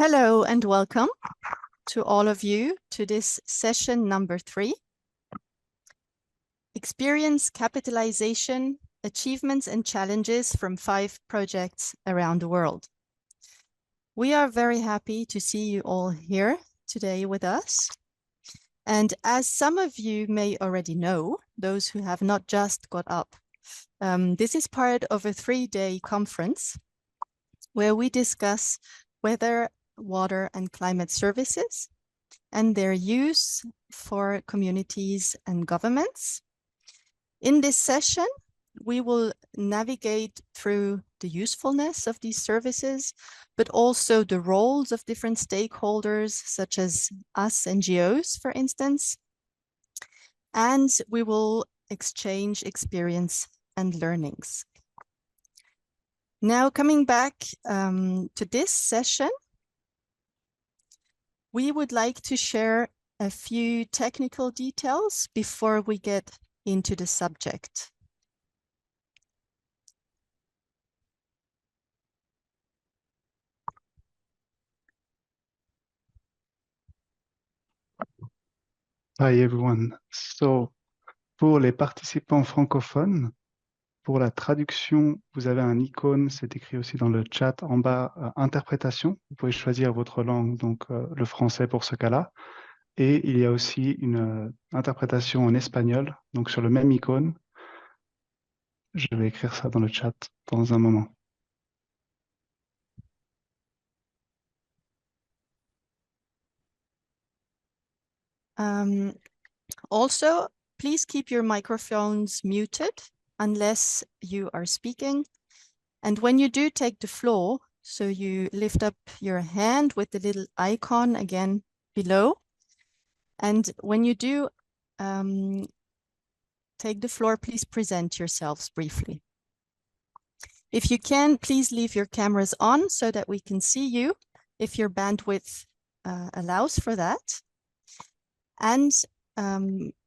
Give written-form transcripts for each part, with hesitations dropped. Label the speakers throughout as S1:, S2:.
S1: Hello and welcome to all of you to this session number 3. Experience capitalization, achievements and challenges from 5 projects around the world. We are very happy to see you all here today with us. And as some of you may already know, those who have not just got up, this is part of a 3-day conference where we discuss weather, water and climate services and their use for communities and governments. In this session, we will navigate through the usefulness of these services, but also the roles of different stakeholders, such as us NGOs, for instance. And we will exchange experience and learnings. Now, coming back to this session, we would like to share a few technical details before we get into the subject.
S2: Hi everyone. So, pour les participants francophones, pour la traduction, vous avez un icône, c'est écrit aussi dans le chat en bas, interprétation. Vous pouvez choisir votre langue, donc le français pour ce cas-là. Et il y a aussi une interprétation en espagnol, donc sur le même icône. Je vais écrire ça dans le chat dans un moment.
S1: Also, please keep your microphones muted unless you are speaking. And when you do take the floor, so you lift up your hand with the little icon again below. And when you do take the floor, please present yourselves briefly. If you can, please leave your cameras on so that we can see you if your bandwidth allows for that. And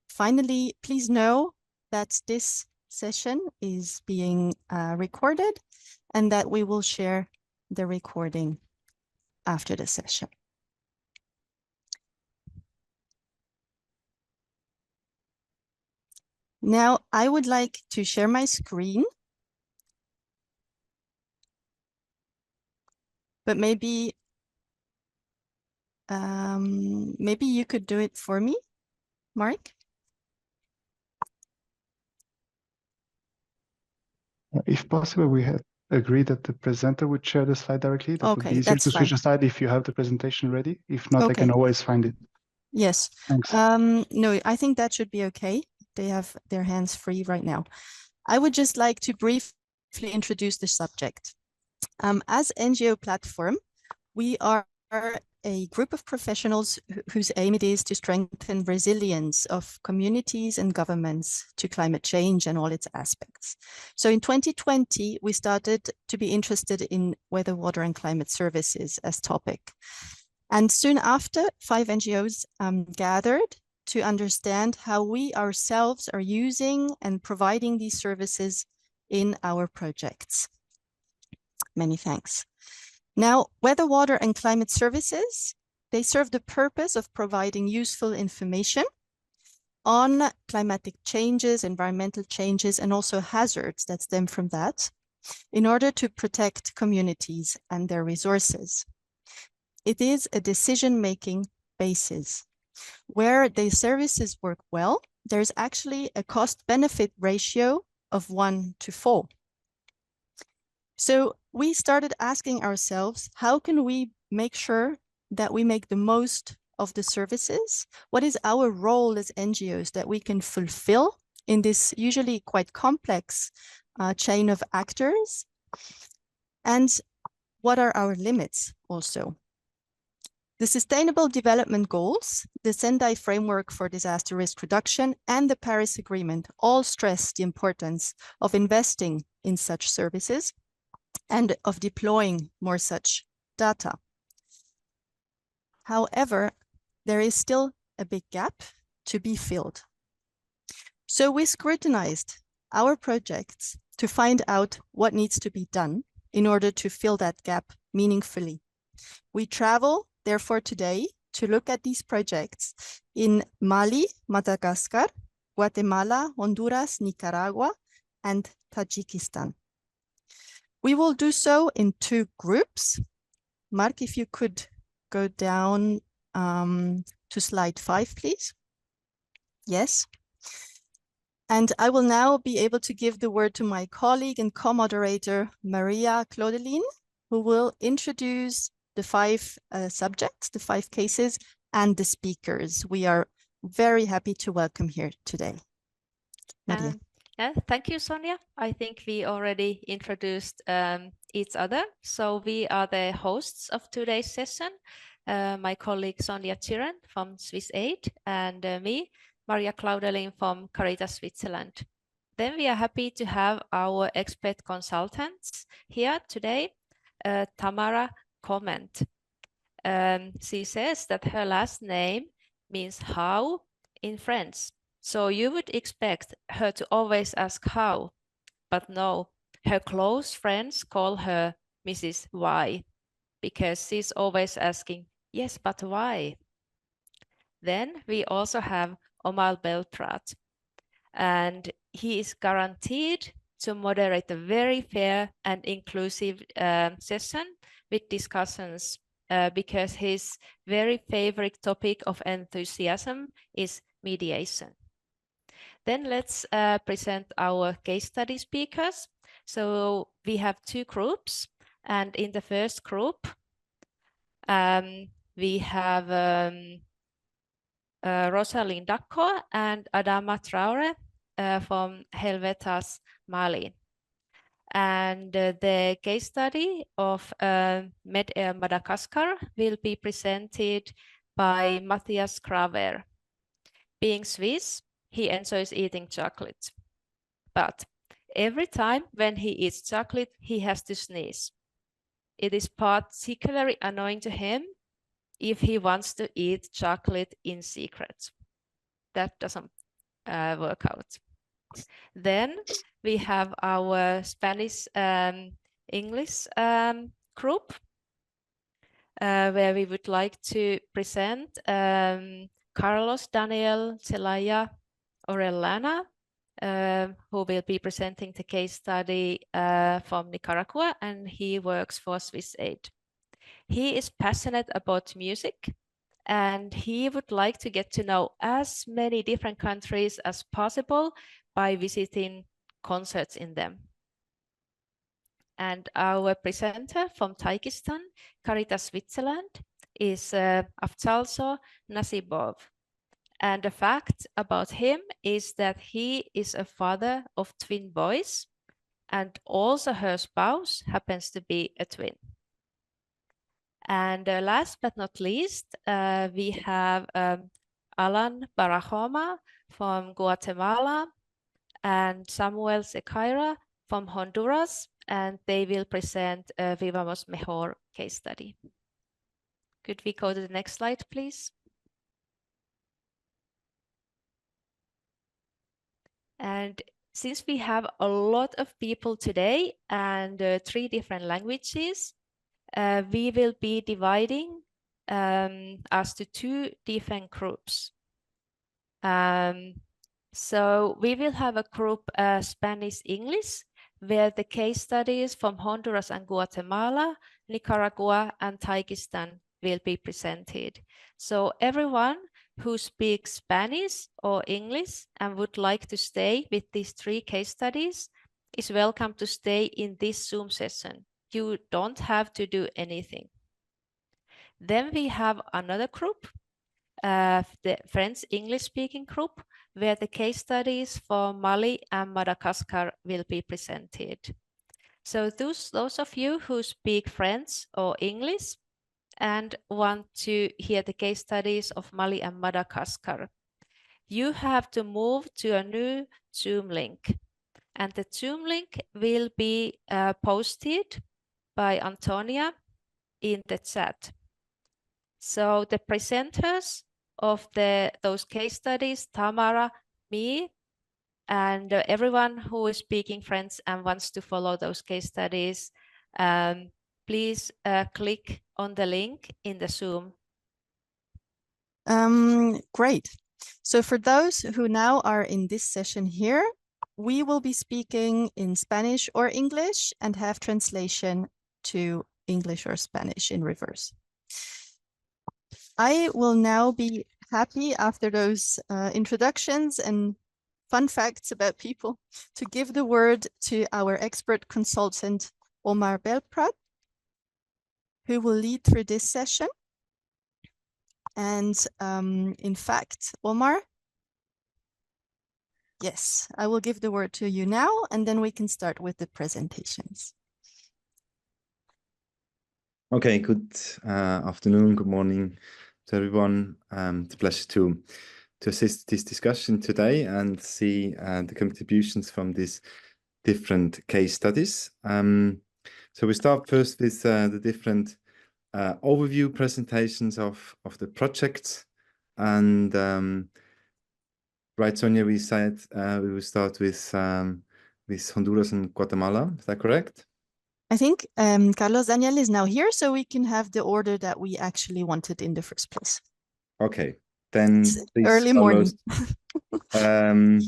S1: finally, please know that this session is being recorded and that we will share the recording after the session. Now, I would like to share my screen. But maybe you could do it for me, Mark.
S2: If possible, we had agreed that the presenter would share the slide directly. That would be easier to switch the slide if you have the presentation ready. If not, I can always find it.
S1: Yes.
S2: Thanks.
S1: No, I think that should be okay. They have their hands free right now. I would just like to briefly introduce the subject. As NGO platform, we are a group of professionals whose aim it is to strengthen resilience of communities and governments to climate change and all its aspects. So in 2020, we started to be interested in weather, water and climate services as topic. And soon after, 5 NGOs gathered to understand how we ourselves are using and providing these services in our projects. Many thanks. Now, weather, water and climate services, they serve the purpose of providing useful information on climatic changes, environmental changes, and also hazards that stem from that in order to protect communities and their resources. It is a decision-making basis. Where these services work well, there's actually a cost-benefit ratio of 1 to 4. So we started asking ourselves, how can we make sure that we make the most of the services? What is our role as NGOs that we can fulfill in this usually quite complex chain of actors? And what are our limits also? The Sustainable Development Goals, the Sendai Framework for Disaster Risk Reduction, and the Paris Agreement all stress the importance of investing in such services and of deploying more such data. However, there is still a big gap to be filled. So we scrutinized our projects to find out what needs to be done in order to fill that gap meaningfully. We travel, therefore, today to look at these projects in Mali, Madagascar, Guatemala, Honduras, Nicaragua, and Tajikistan. We will do so in 2 groups. Mark, if you could go down to slide 5, please. Yes. And I will now be able to give the word to my colleague and co-moderator, Maria Claudeline, who will introduce the 5 subjects, the 5 cases, and the speakers. We are very happy to welcome here today. Maria.
S3: Thank you, Sonia. I think we already introduced each other. So we are the hosts of today's session. My colleague Sonia Chiren from CEST and me, Maria Claudeline from Caritas Switzerland. Then we are happy to have our expert consultants here today, Tamara Comment. She says that her last name means how in French. So you would expect her to always ask how, but no, her close friends call her Mrs. Y because she's always asking, yes, but why? Then we also have Omar Belprat, and he is guaranteed to moderate a very fair and inclusive session with discussions because his very favorite topic of enthusiasm is mediation. Then let's present our case study speakers. So we have 2 groups, and in the first group, we have Rosalind Dacko and Adama Traore from Helvetas, Mali. And the case study of Med-Air Madagascar will be presented by Matthias Kraver. Being Swiss, he enjoys eating chocolate. But every time when he eats chocolate, he has to sneeze. It is particularly annoying to him if he wants to eat chocolate in secret. That doesn't work out. Then we have our Spanish English group where we would like to present Carlos Daniel Celaya Orellana, who will be presenting the case study from Nicaragua, and he works for CEST. He is passionate about music, and he would like to get to know as many different countries as possible by visiting concerts in them. And our presenter from Tajikistan, Caritas Switzerland, is Afzalso Nasibov. And the fact about him is that he is a father of twin boys, and also her spouse happens to be a twin. And last but not least, we have Alan Barahoma from Guatemala and Samuel Sequeira from Honduras, and they will present Vivamos Mejor case study. Could we go to the next slide, please? And since we have a lot of people today and 3 different languages, we will be dividing us to 2 different groups. So we will have a group Spanish-English, where the case studies from Honduras and Guatemala, Nicaragua and Tajikistan will be presented. So everyone who speaks Spanish or English and would like to stay with these 3 case studies is welcome to stay in this Zoom session. You don't have to do anything. Then we have another group, the French English speaking group, where the case studies for Mali and Madagascar will be presented. So those of you who speak French or English and want to hear the case studies of Mali and Madagascar, you have to move to a new Zoom link. And the Zoom link will be posted by Antonia in the chat. So the presenters of those case studies, Tamara, me, and everyone who is speaking French and wants to follow those case studies, please click on the link in the Zoom.
S1: Great. So for those who now are in this session here, we will be speaking in Spanish or English and have translation to English or Spanish in reverse. I will now be happy after those introductions and fun facts about people to give the word to our expert consultant, Omar Belprat, who will lead through this session. And in fact, Omar, yes, I will give the word to you now, and then we can start with the presentations.
S4: Okay, good afternoon, good morning to everyone. It's a pleasure to assist this discussion today and see the contributions from these different case studies. So we start first with the different overview presentations of the projects. And right, Sonia, we said we will start with Honduras and Guatemala. Is that correct?
S1: I think Carlos Daniel is now here, so we can have the order that we actually wanted in the first place.
S4: Okay, then please,
S1: early
S4: Carlos,
S1: morning.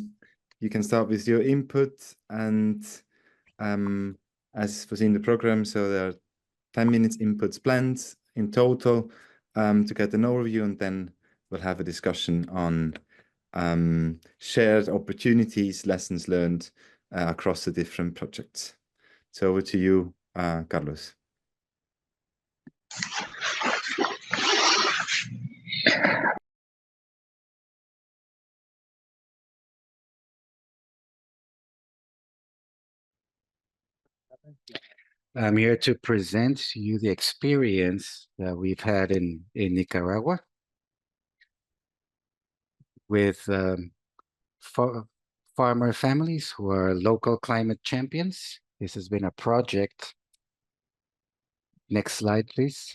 S4: you can start with your input, and as was in the program, so there are 10 minutes inputs planned in total to get an overview, and then we'll have a discussion on shared opportunities, lessons learned across the different projects. So over to you, Carlos.
S5: I'm here to present to you the experience that we've had in Nicaragua with farmer families who are local climate champions. This has been a project. Next slide, please.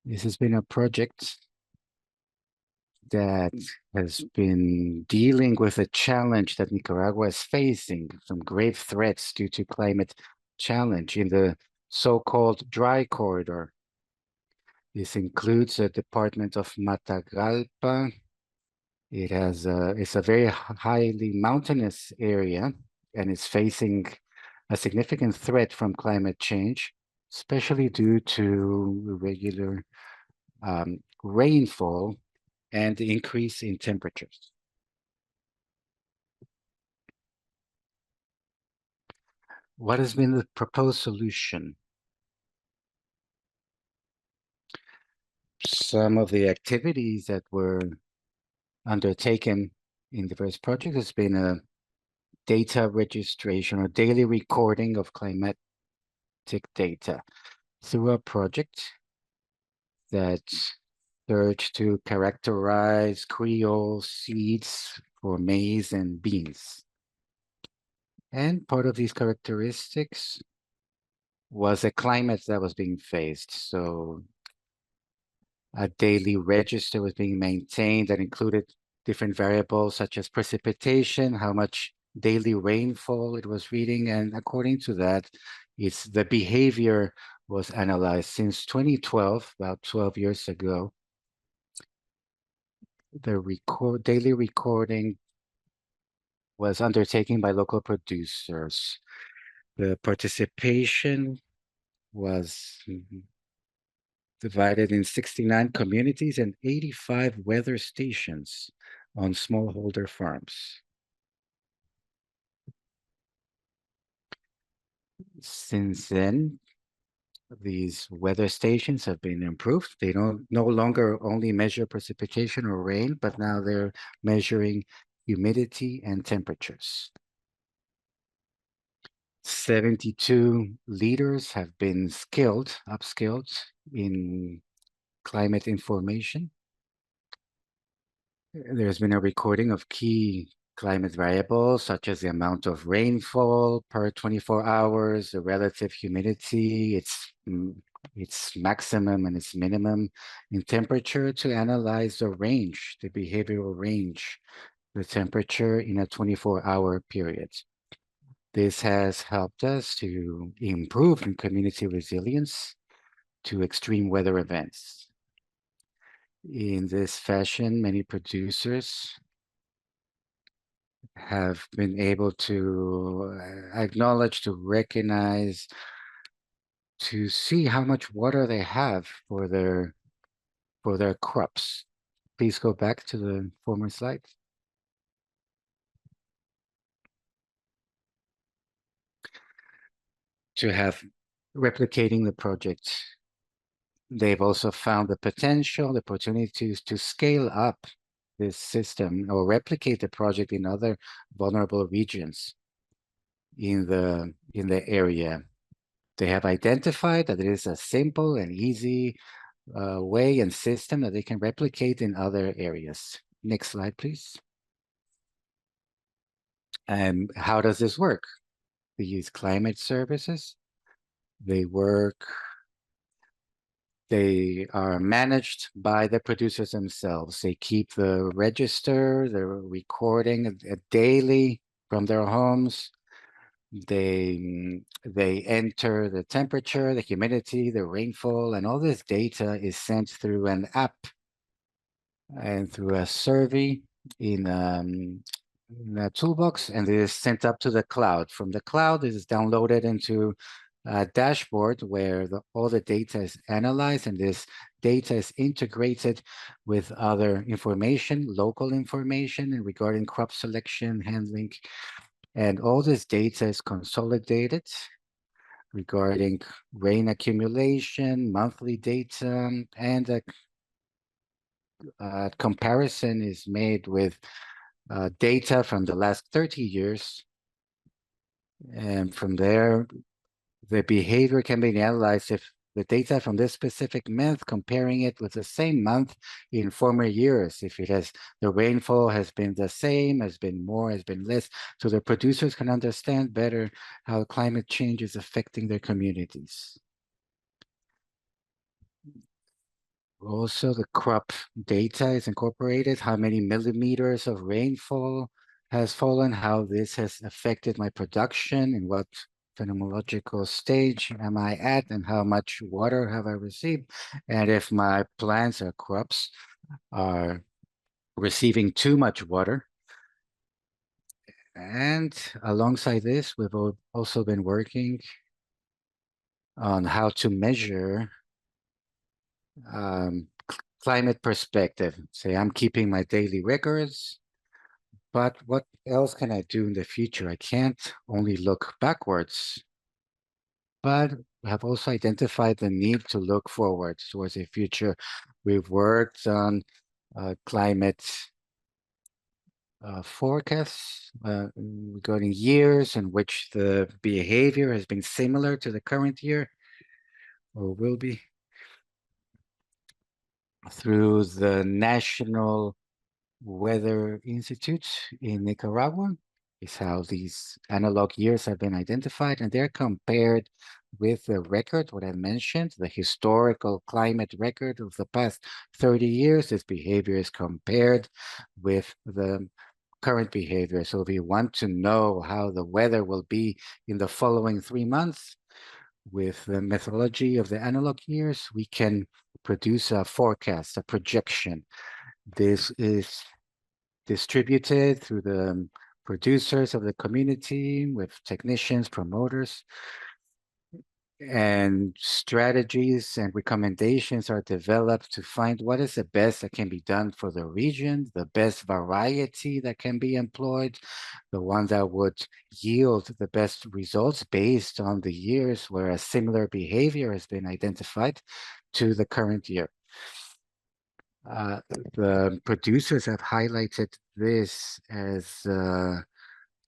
S5: This has been a project that has been dealing with a challenge that Nicaragua is facing, some grave threats due to climate challenge in the so-called dry corridor. This includes the department of Matagalpa. It's a very highly mountainous area, and it's facing a significant threat from climate change, especially due to irregular rainfall and the increase in temperatures. What has been the proposed solution? Some of the activities that were undertaken in the first project has been a data registration or daily recording of climatic data through a project that searched to characterize Creole seeds for maize and beans. And part of these characteristics was a climate that was being faced. So a daily register was being maintained that included different variables such as precipitation, how much daily rainfall it was reading, and according to that, the behavior was analyzed. Since 2012, about 12 years ago, the daily recording was undertaken by local producers. The participation was divided in 69 communities and 85 weather stations on smallholder farms. Since then, these weather stations have been improved. They don't no longer only measure precipitation or rain, but now they're measuring humidity and temperatures. 72 leaders have been upskilled in climate information. There's been a recording of key climate variables, such as the amount of rainfall per 24 hours, the relative humidity, its maximum and its minimum in temperature, to analyze the range, the behavioral range, the temperature in a 24-hour period. This has helped us to improve in community resilience to extreme weather events. In this fashion, many producers have been able to acknowledge, to recognize, to see how much water they have for their crops. Please go back to the former slide. To have replicating the project. They've also found the potential, the opportunities to scale up this system or replicate the project in other vulnerable regions in the area. They have identified that it is a simple and easy way and system that they can replicate in other areas. Next slide, please. And how does this work? They use climate services. They are managed by the producers themselves. They keep the register, the recording daily from their homes. They enter the temperature, the humidity, the rainfall, and all this data is sent through an app and through a survey in a toolbox, and it is sent up to the cloud. From the cloud, it is downloaded into a dashboard where all the data is analyzed, and this data is integrated with other information, local information, and regarding crop selection, handling, and all this data is consolidated regarding rain accumulation, monthly data, and a comparison is made with data from the last 30 years. And from there, the behavior can be analyzed if the data from this specific month, comparing it with the same month in former years, if the rainfall has been the same, has been more, has been less, so the producers can understand better how climate change is affecting their communities. Also, the crop data is incorporated, how many millimeters of rainfall has fallen, how this has affected my production, in what phenomenological stage am I at, and how much water have I received, and if my plants or crops are receiving too much water. And alongside this, we've also been working on how to measure climate perspective. Say, I'm keeping my daily records, but what else can I do in the future? I can't only look backwards, but we have also identified the need to look forward towards the future. We've worked on climate forecasts regarding years in which the behavior has been similar to the current year or will be, through the National Weather Institute in Nicaragua. Is how these analog years have been identified, and they're compared with the record, what I mentioned, the historical climate record of the past 30 years. This behavior is compared with the current behavior. So if you want to know how the weather will be in the following 3 months, with the methodology of the analog years, we can produce a forecast, a projection. This is distributed through the producers of the community with technicians, promoters, and strategies and recommendations are developed to find what is the best that can be done for the region, the best variety that can be employed, the one that would yield the best results based on the years where a similar behavior has been identified to the current year. The producers have highlighted this as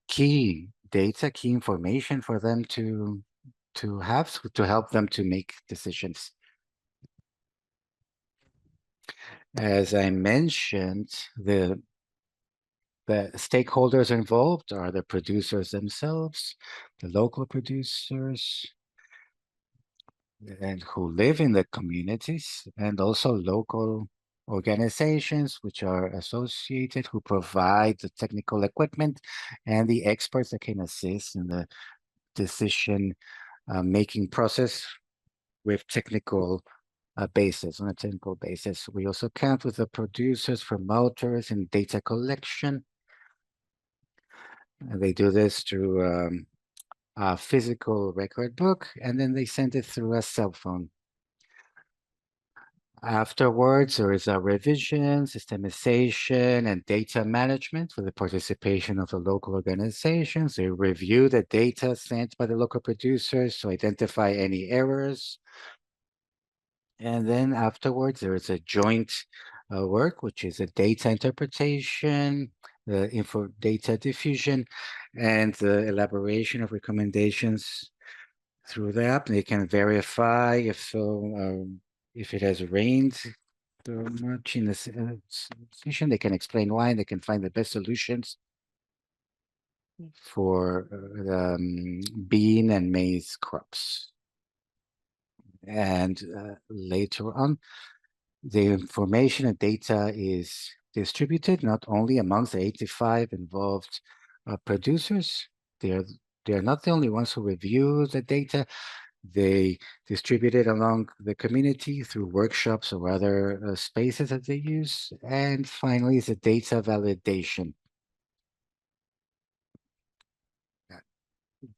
S5: key data, key information for them to help them to make decisions. As I mentioned, the stakeholders involved are the producers themselves, the local producers, and who live in the communities, and also local organizations which are associated, who provide the technical equipment, and the experts that can assist in the decision making process with technical basis, on a technical basis. We also count with the producers, promoters, and data collection. And they do this through a physical record book, and then they send it through a cell phone. Afterwards, there is a revision, systemization, and data management for the participation of the local organizations. They review the data sent by the local producers to identify any errors. And then afterwards, there is a joint work, which is a data interpretation, the info data diffusion, and the elaboration of recommendations through the app. They can verify if it has rained so much in the session. They can explain why, and they can find the best solutions for bean and maize crops. And later on, the information and data is distributed not only amongst the 85 involved producers. They are not the only ones who review the data. They distribute it along the community through workshops or other spaces that they use. And finally, is the data validation.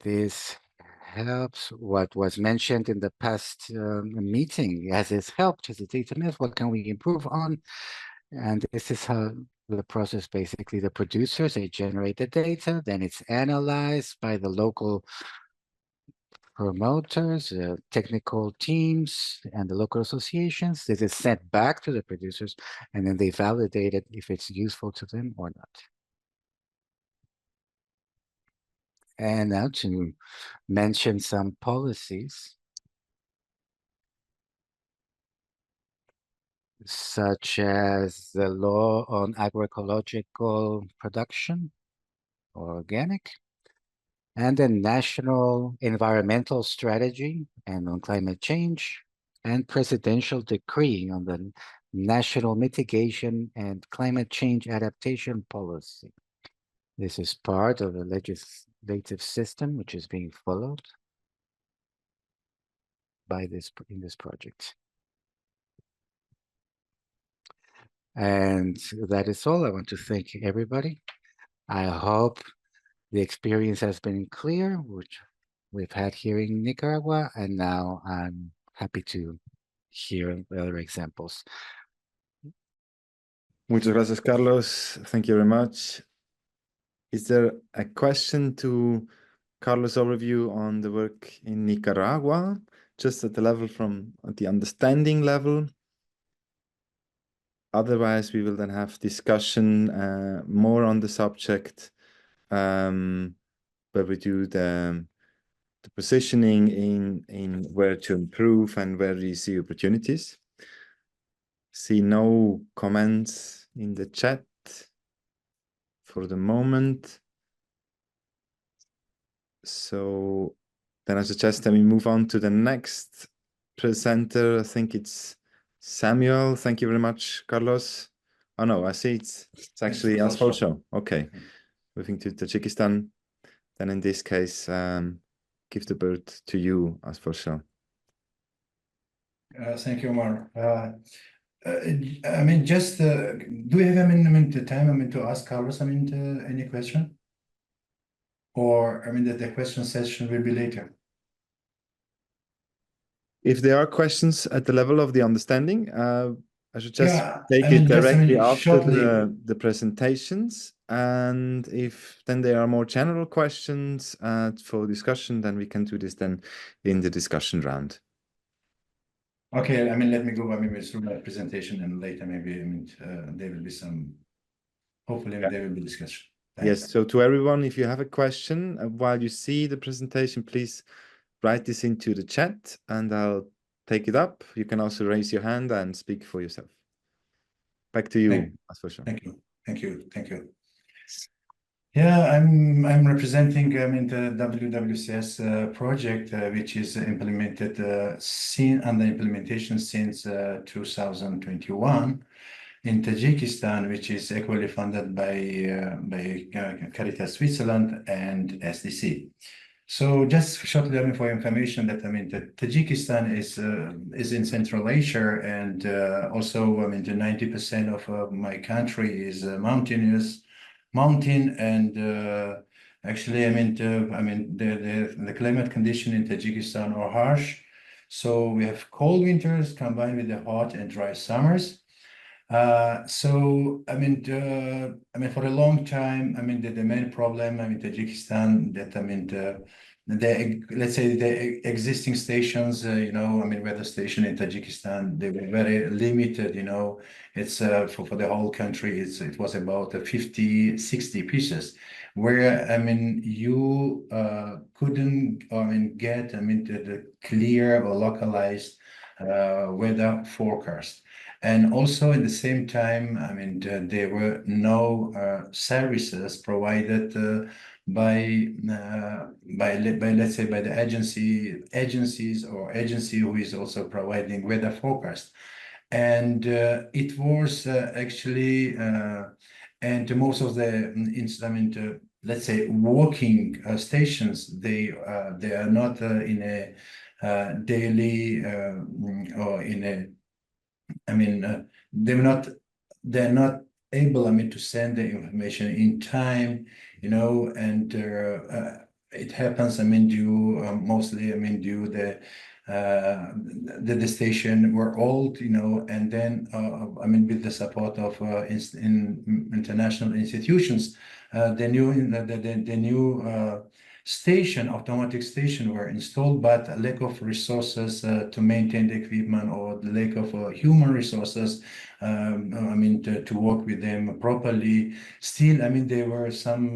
S5: This helps what was mentioned in the past meeting. Has this helped? Has the data myth? What can we improve on? And this is how the process, basically, the producers, they generate the data, then it's analyzed by the local promoters, technical teams, and the local associations. This is sent back to the producers, and then they validate it if it's useful to them or not. And now to mention some policies, such as the law on agroecological production, or organic, and the national environmental strategy and on climate change, and presidential decree on the national mitigation and climate change adaptation policy. This is part of the legislative system which is being followed by in this project. And that is all. I want to thank everybody. I hope the experience has been clear, which we've had here in Nicaragua, and now I'm happy to hear the other examples.
S4: Muchas gracias, Carlos. Thank you very much. Is there a question to Carlos' overview on the work in Nicaragua, just at the level at the understanding level? Otherwise, we will then have discussion more on the subject, where we do the positioning in where to improve and where we see opportunities. See no comments in the chat for the moment. So then I suggest that we move on to the next presenter. I think it's Samuel. Thank you very much, Carlos. Oh no, I see it's actually Asfolsho. Okay, moving to Tajikistan. Then in this case, give the bird to you, Asfolsho.
S6: Thank you, Omar. I mean, just do we have the time to ask Carlos any question? Or that the question session will be later?
S4: If there are questions at the level of the understanding, I should just take
S6: it
S4: directly after
S6: shortly.
S4: the presentations. And if then there are more general questions for discussion, then we can do this then in the discussion round.
S6: Okay, let me go through my presentation, and later there will be some, hopefully there will be discussion. Thanks.
S4: Yes, so to everyone, if you have a question while you see the presentation, please write this into the chat and I'll take it up. You can also raise your hand and speak for yourself. Back to you, Asfolsho.
S6: Thank you. Yeah, I'm representing the WWCS project, which is implemented under implementation since 2021 in Tajikistan, which is equally funded by Caritas Switzerland and SDC. So just shortly for information that Tajikistan is in Central Asia, and also the 90% of my country is mountainous. Mountain, and actually the climate condition in Tajikistan are harsh, so we have cold winters combined with the hot and dry summers. So for a long time, the main problem Tajikistan, that let's say the existing stations, weather station in Tajikistan, they were very limited. It's for the whole country, it was about 50, 60 pieces, where you couldn't get the clear or localized weather forecast. And also at the same time, there were no services provided by let's say by the agencies or agency who is also providing weather forecast. And it was actually and most of the let's say walking stations, they are not in a daily or in a they're not able to send the information in time, and it happens due mostly due the station were old, and then with the support of international institutions, the new automatic station were installed, but a lack of resources to maintain the equipment, or the lack of human resources to work with them properly. Still, there were some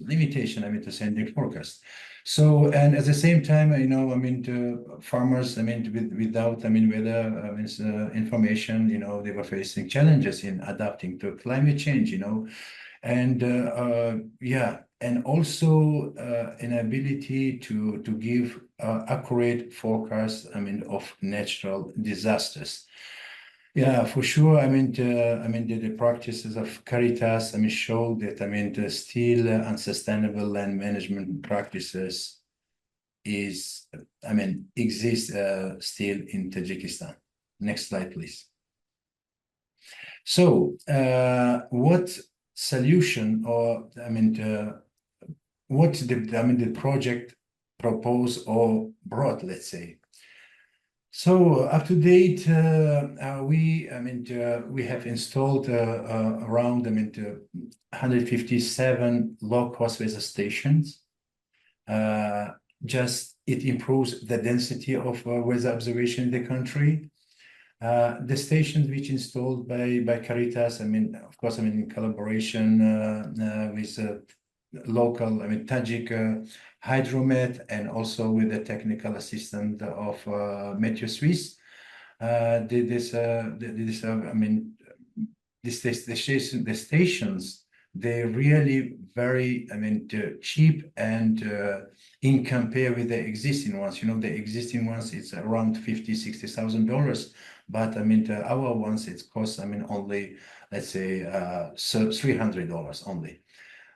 S6: limitation to sending forecast. So, and at the same time, farmers, without weather information, they were facing challenges in adapting to climate change, and yeah, and also an ability to give accurate forecasts of natural disasters. Yeah, for sure. The practices of Caritas show that still unsustainable land management practices exist still in Tajikistan. Next slide, please. So what solution, or what the project proposed or brought, let's say. So up to date, we have installed around 157 low-cost weather stations. Just it improves the density of weather observation in the country. The stations which installed by Caritas, of course, in collaboration with local, Tajik Hydromet, and also with the technical assistant of Meteo Suisse. The stations, they're really very, cheap, and in compare with the existing ones. The existing ones, it's around $50,000-$60,000, but our ones, it costs only, let's say, $300 only.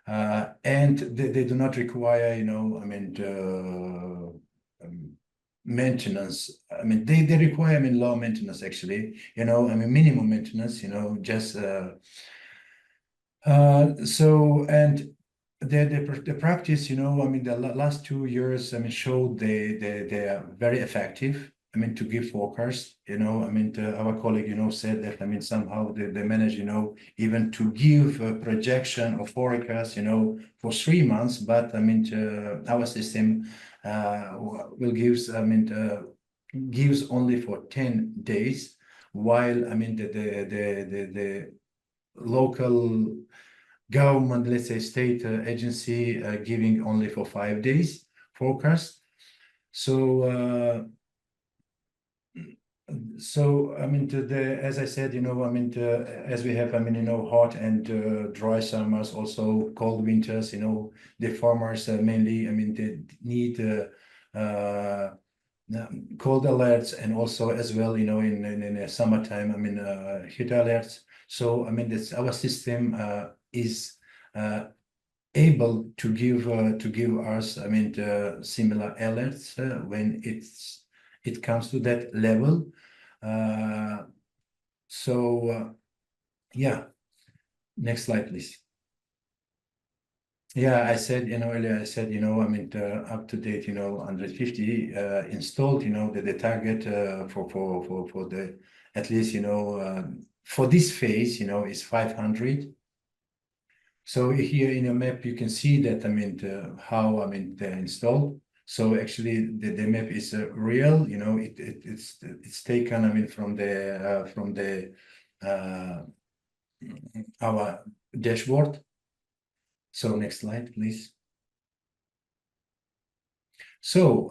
S6: And they do not require, maintenance. They require, low maintenance, actually, minimum maintenance, just so, and the practice, the last 2 years, showed they are very effective. To give forecast, our colleague, said that, somehow they manage, even to give a projection or forecast, for 3 months, but our system will gives only for 10 days, while the local government, let's say state agency, giving only for 5 days forecast. So so I mean, as I said, I mean, as we have, I mean, hot and dry summers, also cold winters, the farmers mainly, I mean, they need cold alerts, and also as well, in the summertime, I mean, heat alerts. So I mean, this our system is able to give us, I mean, similar alerts when it comes to that level. Yeah, next slide, please. Yeah, I said, earlier I said, I mean, up to date, 150 installed, the target for the, at least, for this phase, is 500. So here in your map, you can see that, I mean, how, I mean, they're installed. So actually the map is real, it's taken, I mean, from our dashboard. So next slide, please. So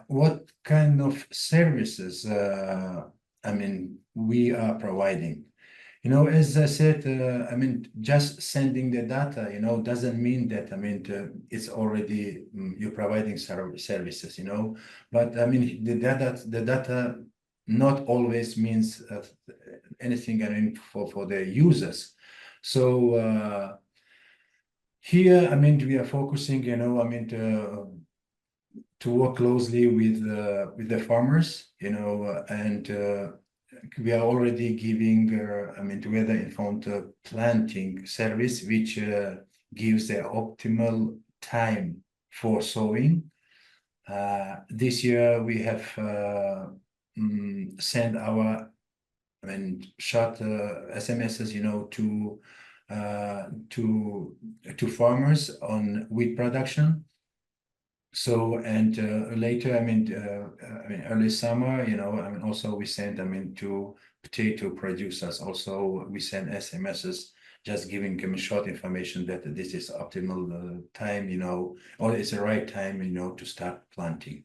S6: what kind of services, I mean, we are providing? As I said, I mean, just sending the data, doesn't mean that, I mean, it's already you're providing services, but I mean, the data not always means anything, I mean, for the users. So here, I mean, we are focusing, I mean, to work closely with the farmers, and we are already giving, I mean, weather informed planting service, which gives the optimal time for sowing. This year we have sent our, I mean, short SMSs, to farmers on wheat production. So, and later, I mean, early summer, I mean, also we send, I mean, to potato producers. Also, we send SMSs just giving them short information that this is optimal time, or it's the right time, to start planting.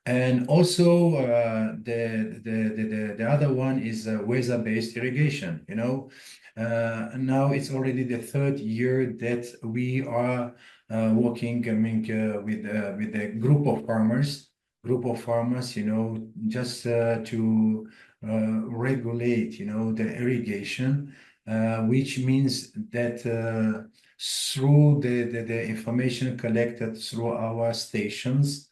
S6: And also the other one is weather-based irrigation. Now it's already the third year that we are working, I mean, with a group of farmers, just to regulate, the irrigation, which means that through the information collected through our stations,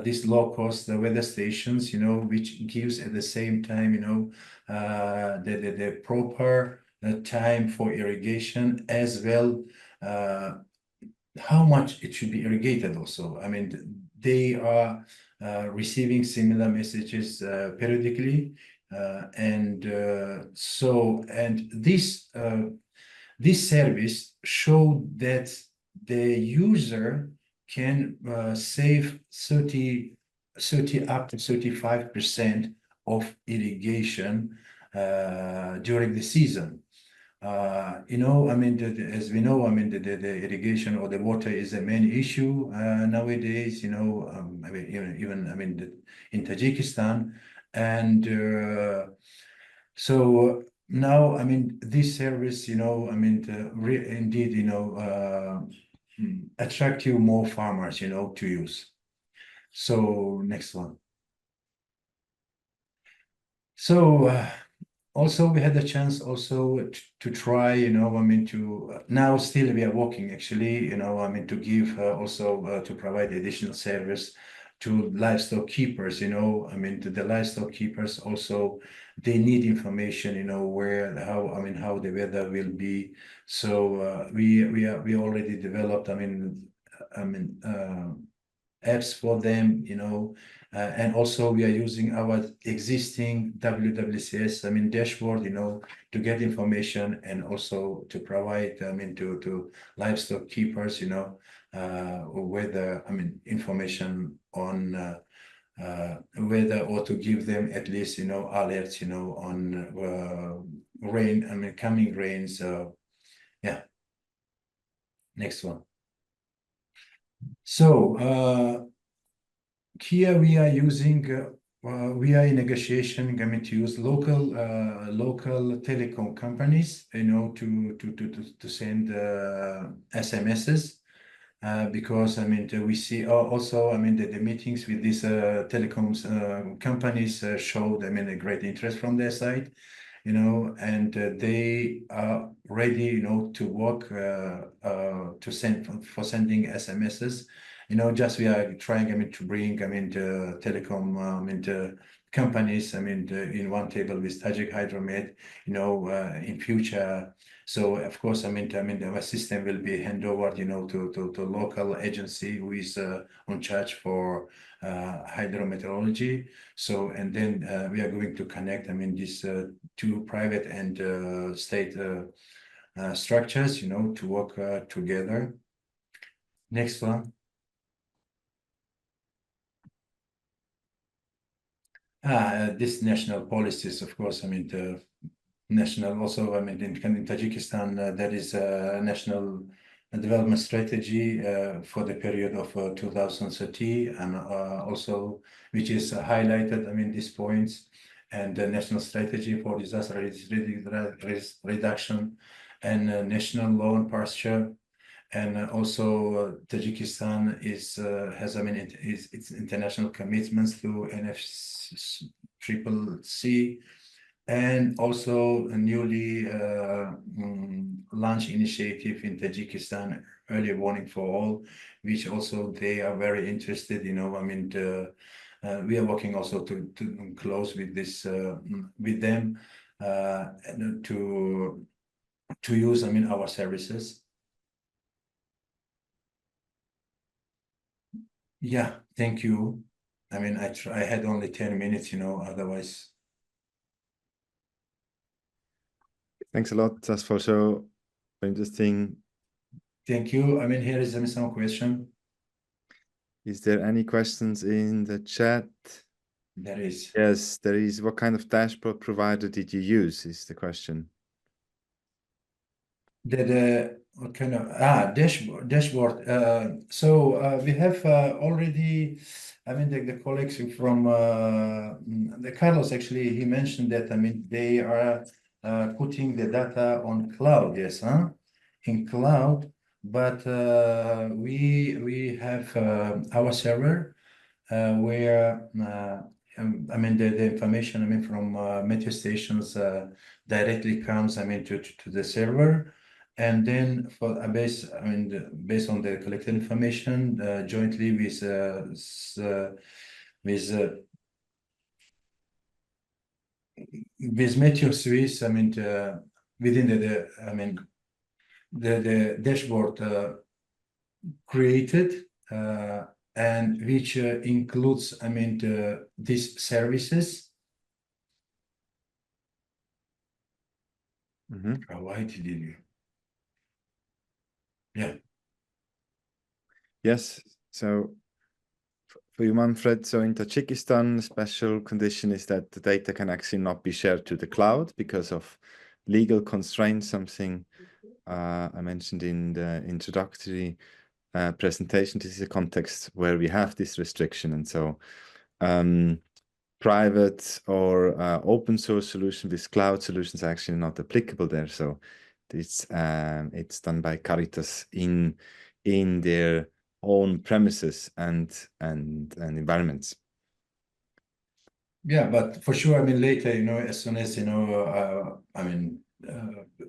S6: these low-cost weather stations, which gives at the same time, the proper time for irrigation, as well how much it should be irrigated also. I mean, they are receiving similar messages periodically, and this service showed that the user can save 30 up to 35% of irrigation during the season. I mean, as we know, I mean, the irrigation or the water is a main issue nowadays, I mean, even I mean, in Tajikistan. And so now, I mean, this service, I mean, indeed, attract you more farmers, to use. So next one. So also we had the chance also to try, I mean, to now still we are working actually, I mean, to give also to provide additional service to livestock keepers, I mean, to the livestock keepers also, they need information, where, how, I mean, how the weather will be. So we already developed, I mean, apps for them, and also we are using our existing WWCS, I mean, dashboard, to get information, and also to provide, I mean, to livestock keepers, weather, I mean, information on weather, or to give them at least, alerts, on rain, I mean, coming rain. So yeah, next one. So here we are using we are in negotiation going to use local telecom companies, you know, to send SMSs. Because I mean we see also I mean the meetings with these telecoms companies showed I mean a great interest from their side, you know, and they are ready, you know, to work to send for sending SMSs. You know, just we are trying I mean to bring I mean the telecom I mean the companies I mean in one table with Tajik Hydromet, you know, in future. So of course, I mean, our system will be handed over, you know, to local agency who is on charge for hydrometeorology. So, and then we are going to connect, I mean, these two private and state structures, you know, to work together. Next one. This national policies, of course, I mean, the national also, I mean, in Tajikistan, there is a national development strategy for the period of 2030, and also which is highlighted, I mean, these points, and the national strategy for disaster risk reduction, and national law and pasture. And also Tajikistan has I mean its international commitments through NFCCC, and also a newly launched initiative in Tajikistan, early warning for all, which also they are very interested, you know, I mean we are working also to close with this with them and to use I mean our services. Yeah, thank you. I mean, I had only 10 minutes, you know, otherwise.
S4: Thanks a lot. That's for sure interesting.
S6: Thank you. I mean, here is some question.
S4: Is there any questions in the chat?
S6: There is.
S4: Yes, there is. What kind of dashboard provider did you use is the question.
S6: What kind of dashboard. So we have already, I mean, the colleagues from the Carlos actually, he mentioned that, I mean, they are putting the data on cloud, yes, huh? In cloud, but we have our server where I mean the information I mean from meteo stations directly comes I mean to the server, and then for a base I mean based on the collected information jointly with Meteo Swiss, I mean within the I mean the dashboard created and which includes I mean these services provided in you. Yeah.
S4: Yes. So for you, Manfred, so in Tajikistan, the special condition is that the data can actually not be shared to the cloud because of legal constraints, something I mentioned in the introductory presentation. This is a context where we have this restriction. And so private or open source solution with cloud solutions are actually not applicable there. So it's done by Caritas in their own premises and environments.
S6: Yeah, but for sure, I mean, later, you know, as soon as, you know, I mean,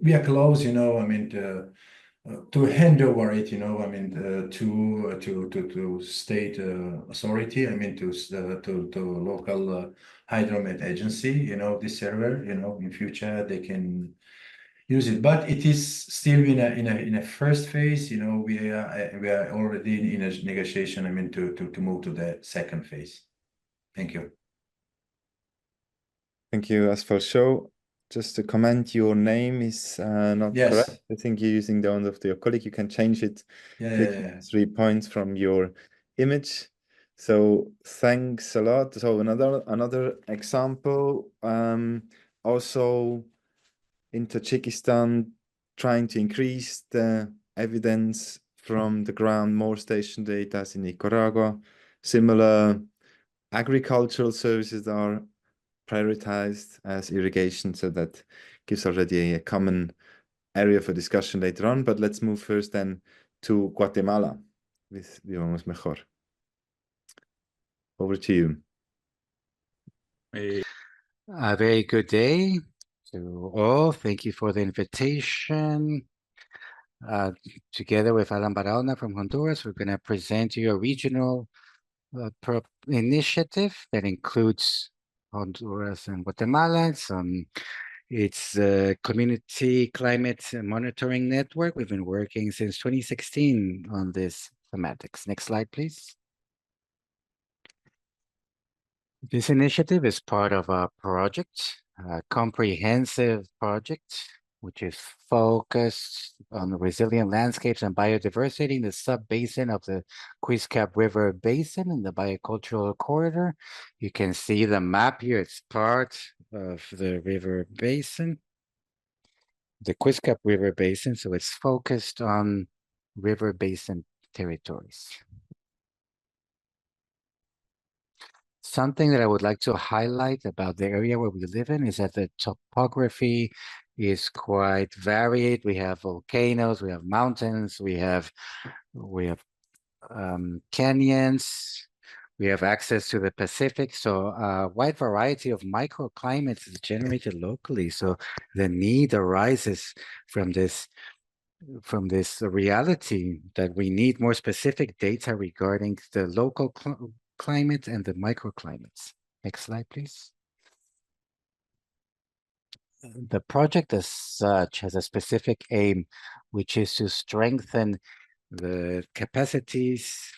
S6: we are close, you know, I mean, to hand over it, you know, I mean, to state authority, I mean, to local hydromet agency, you know, this server, you know, in future they can use it, but it is still in a first phase, you know. We are already in a negotiation, I mean, to move to the second phase. Thank you.
S4: Thank you. As for show, just to comment, your name is not correct. I think you're using the one of your colleague. You can change it.
S6: Yeah.
S4: 3 points from your image. So thanks a lot. So another example, also in Tajikistan, trying to increase the evidence from the ground, more station data as in Nicaragua, similar agricultural services are prioritized as irrigation, so that gives already a common area for discussion later on. But let's move first then to Guatemala with Vivamos Mejor. Over to you.
S5: A very good day to all. Thank you for the invitation. Together with Alan Barahona from Honduras, we're going to present you a regional initiative that includes Honduras and Guatemala. It's a community climate monitoring network. We've been working since 2016 on this thematics. Next slide, please. This initiative is part of a project, a comprehensive project, which is focused on the resilient landscapes and biodiversity in the sub-basin of the Quizcap River Basin in the biocultural corridor. You can see the map here. It's part of the river basin, the Quizcap River Basin, so it's focused on river basin territories. Something that I would like to highlight about the area where we live in is that the topography is quite varied. We have volcanoes, we have mountains, we have canyons, we have access to the Pacific. So a wide variety of microclimates is generated locally. So the need arises from this reality that we need more specific data regarding the local climate and the microclimates. Next slide, please. The project as such has a specific aim, which is to strengthen the capacities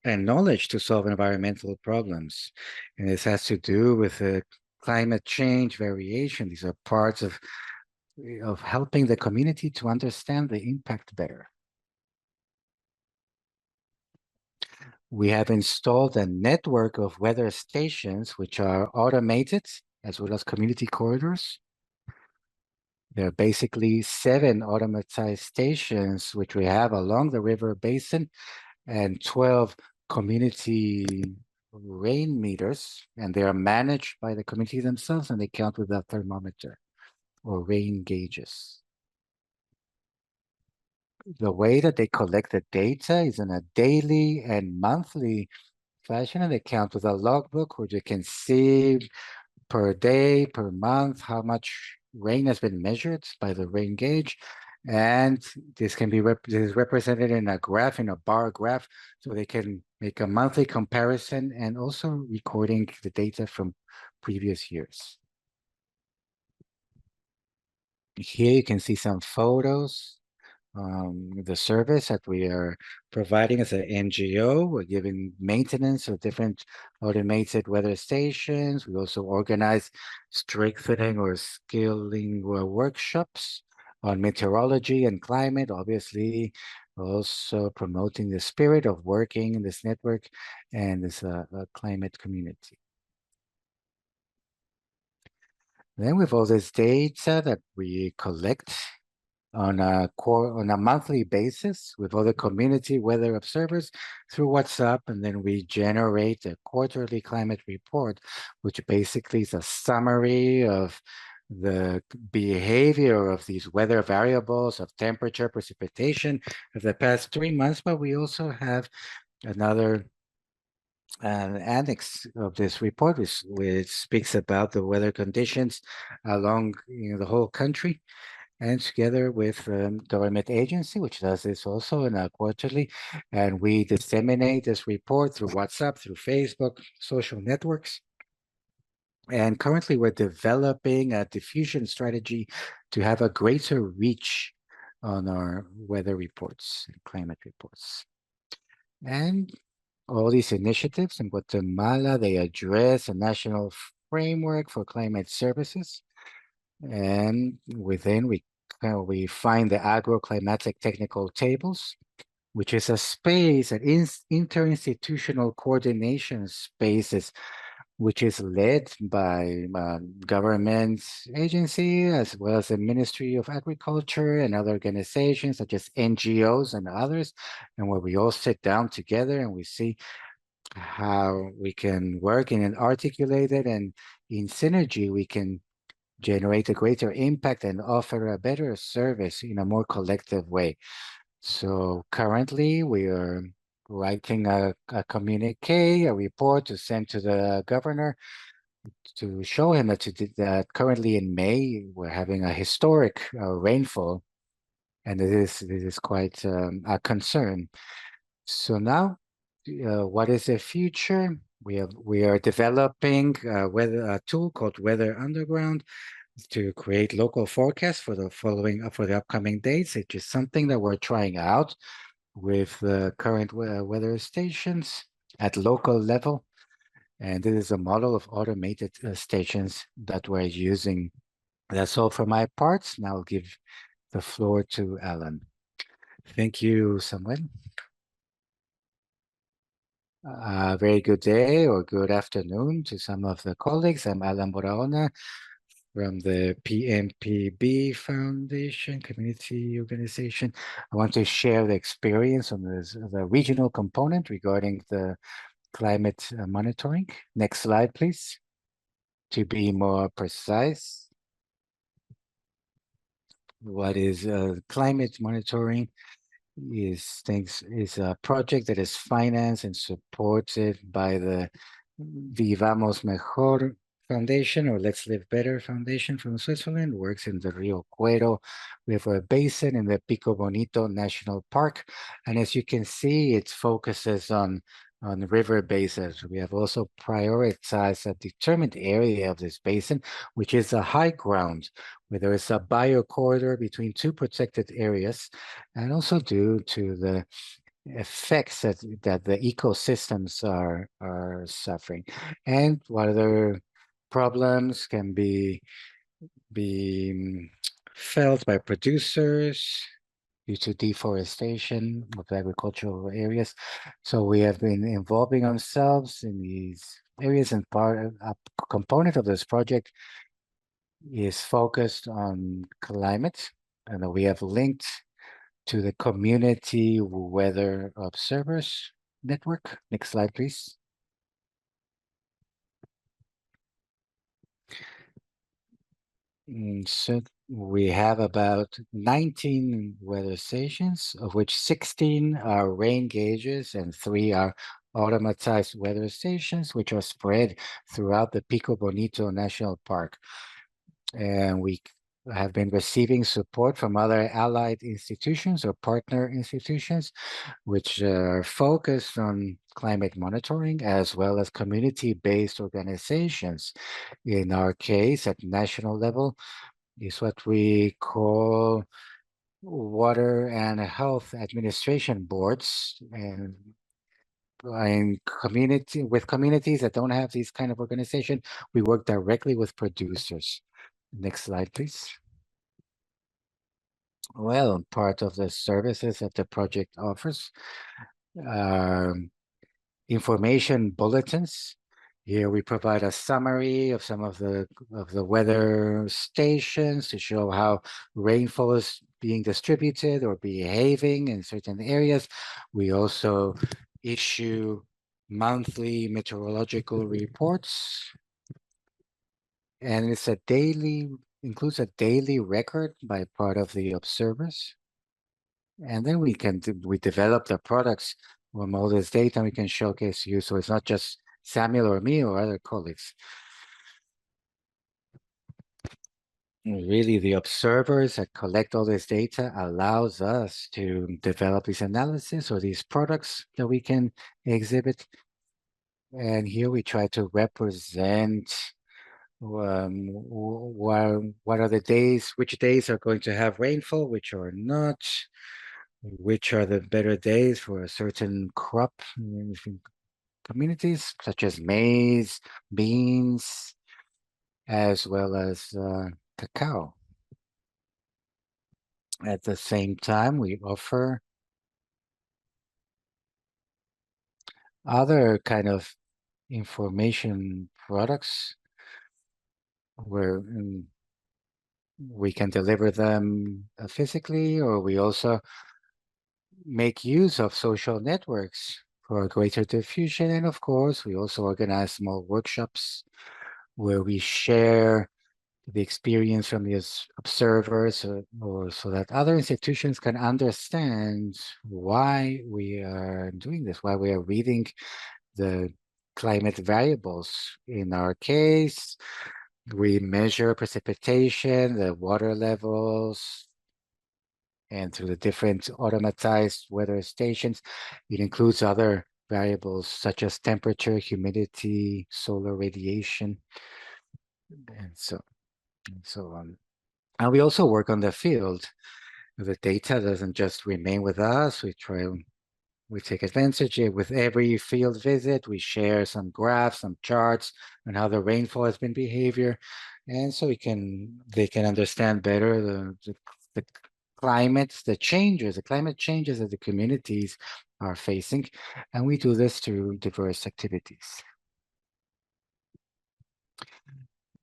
S5: and knowledge to solve environmental problems. And this has to do with climate change variation. These are parts of helping the community to understand the impact better. We have installed a network of weather stations, which are automated, as well as community corridors. There are basically 7 automated stations, which we have along the river basin, and 12 community rain meters, and they are managed by the community themselves, and they count with a thermometer or rain gauges. The way that they collect the data is in a daily and monthly fashion, and they count with a logbook where you can see per day, per month, how much rain has been measured by the rain gauge. And this can be represented in a graph, in a bar graph, so they can make a monthly comparison and also recording the data from previous years. Here you can see some photos. The service that we are providing as an NGO. We're giving maintenance of different automated weather stations. We also organize strengthening or skilling workshops on meteorology and climate, obviously also promoting the spirit of working in this network and this climate community. Then with all this data that we collect on a monthly basis with other community weather observers through WhatsApp, and then we generate a quarterly climate report, which basically is a summary of the behavior of these weather variables of temperature, precipitation of the past 3 months. But we also have another annex of this report, which speaks about the weather conditions along the whole country. And together with government agency, which does this also in a quarterly, and we disseminate this report through WhatsApp, through Facebook, social networks. And currently we're developing a diffusion strategy to have a greater reach on our weather reports and climate reports. And all these initiatives in Guatemala, they address a national framework for climate services. And within, we find the agroclimatic technical tables, which is a space, an interinstitutional coordination spaces, which is led by government agency, as well as the Ministry of Agriculture and other organizations such as NGOs and others, and where we all sit down together and we see how we can work in an articulated and in synergy, we can generate a greater impact and offer a better service in a more collective way. So currently we are writing a communique, a report to send to the governor to show him that currently in May, we're having a historic rainfall, and this is quite a concern. So now, what is the future? We are developing a tool called Weather Underground to create local forecasts for the upcoming dates. It is something that we're trying out with the current weather stations at local level. And this is a model of automated stations that we're using. That's all for my parts. Now I'll give the floor to Alan. Thank you, Samuel. Very good day or good afternoon to some of the colleagues. I'm Alan Boraona from the PMPB Foundation Community Organization. I want to share the experience on the regional component regarding the climate monitoring. Next slide, please. To be more precise, what is climate monitoring? Is a project that is financed and supported by the Vivamos Mejor Foundation, or Let's Live Better Foundation from Switzerland. Works in the Rio Cuero River Basin in the Pico Bonito National Park. And as you can see, it focuses on river basins. We have also prioritized a determined area of this basin, which is a high ground, where there is a biocorridor between two protected areas, and also due to the effects that the ecosystems are suffering, and what other problems can be felt by producers due to deforestation of agricultural areas. So we have been involving ourselves in these areas, and a component of this project is focused on climate, and we have linked to the Community Weather Observers Network. Next slide, please. So we have about 19 weather stations, of which 16 are rain gauges and 3 are automatized weather stations, which are spread throughout the Pico Bonito National Park. And we have been receiving support from other allied institutions or partner institutions, which are focused on climate monitoring, as well as community-based organizations. In our case, at national level, is what we call water and health administration boards, and with communities that don't have these kind of organization, we work directly with producers. Next slide, please. Well, part of the services that the project offers are information bulletins. Here we provide a summary of some of the weather stations to show how rainfall is being distributed or behaving in certain areas. We also issue monthly meteorological reports, and includes a daily record by part of the observers. And then we develop the products from all this data, and we can showcase you. So it's not just Samuel or me or other colleagues. Really, the observers that collect all this data allows us to develop these analysis or these products that we can exhibit. And here we try to represent what are the days, which days are going to have rainfall, which are not, which are the better days for a certain crop communities, such as maize, beans, as well as cacao. At the same time, we offer other kind of information products where we can deliver them physically, or we also make use of social networks for greater diffusion. And of course, we also organize small workshops where we share the experience from the observers, or so that other institutions can understand why we are doing this, why we are reading the climate variables. In our case, we measure precipitation, the water levels, and through the different automatized weather stations. It includes other variables such as temperature, humidity, solar radiation, and so on. And we also work on the field. The data doesn't just remain with us. We take advantage with every field visit. We share some graphs, some charts on how the rainfall has been behavior. And so they can understand better the climate changes that the communities are facing. And we do this through diverse activities.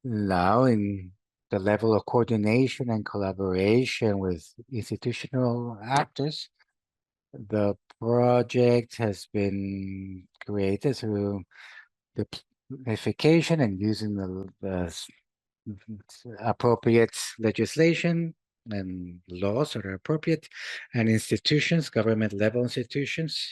S5: Now, in the level of coordination and collaboration with institutional actors, the project has been created through the planification and using the appropriate legislation and laws that are appropriate, and institutions, government level institutions,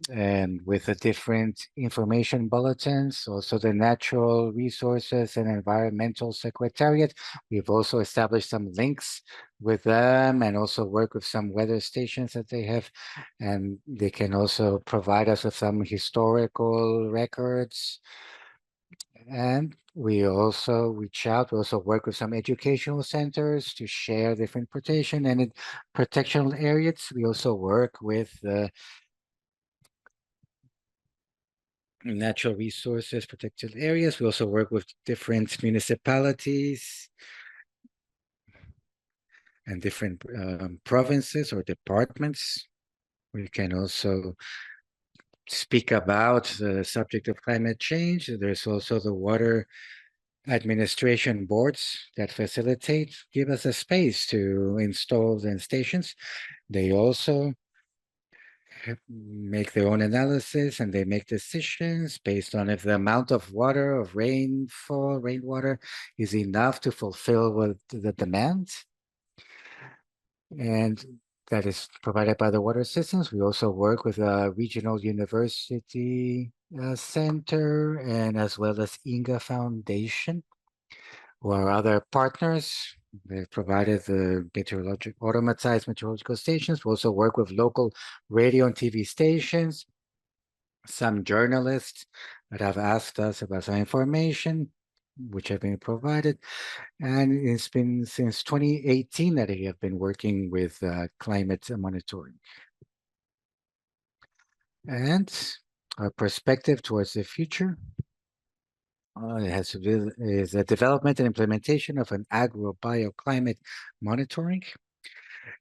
S5: and with the different information bulletins, also the Natural Resources and Environmental Secretariat. We've also established some links with them and also work with some weather stations that they have, and they can also provide us with some historical records. And we also reach out, we also work with some educational centers to share different protection, and in protection areas, we also work with natural resources protected areas. We also work with different municipalities and different provinces or departments. We can also speak about the subject of climate change. There's also the water administration boards that give us a space to install the stations. They also make their own analysis, and they make decisions based on if the amount of water, of rainwater is enough to fulfill what the demand. And that is provided by the water systems. We also work with a regional university center, and as well as Inga Foundation, who are other partners. They provided the automatized meteorological stations. We also work with local radio and TV stations, some journalists that have asked us about some information, which have been provided. And it's been since 2018 that I have been working with climate monitoring. And our perspective towards the future is a development and implementation of an agrobioclimate monitoring.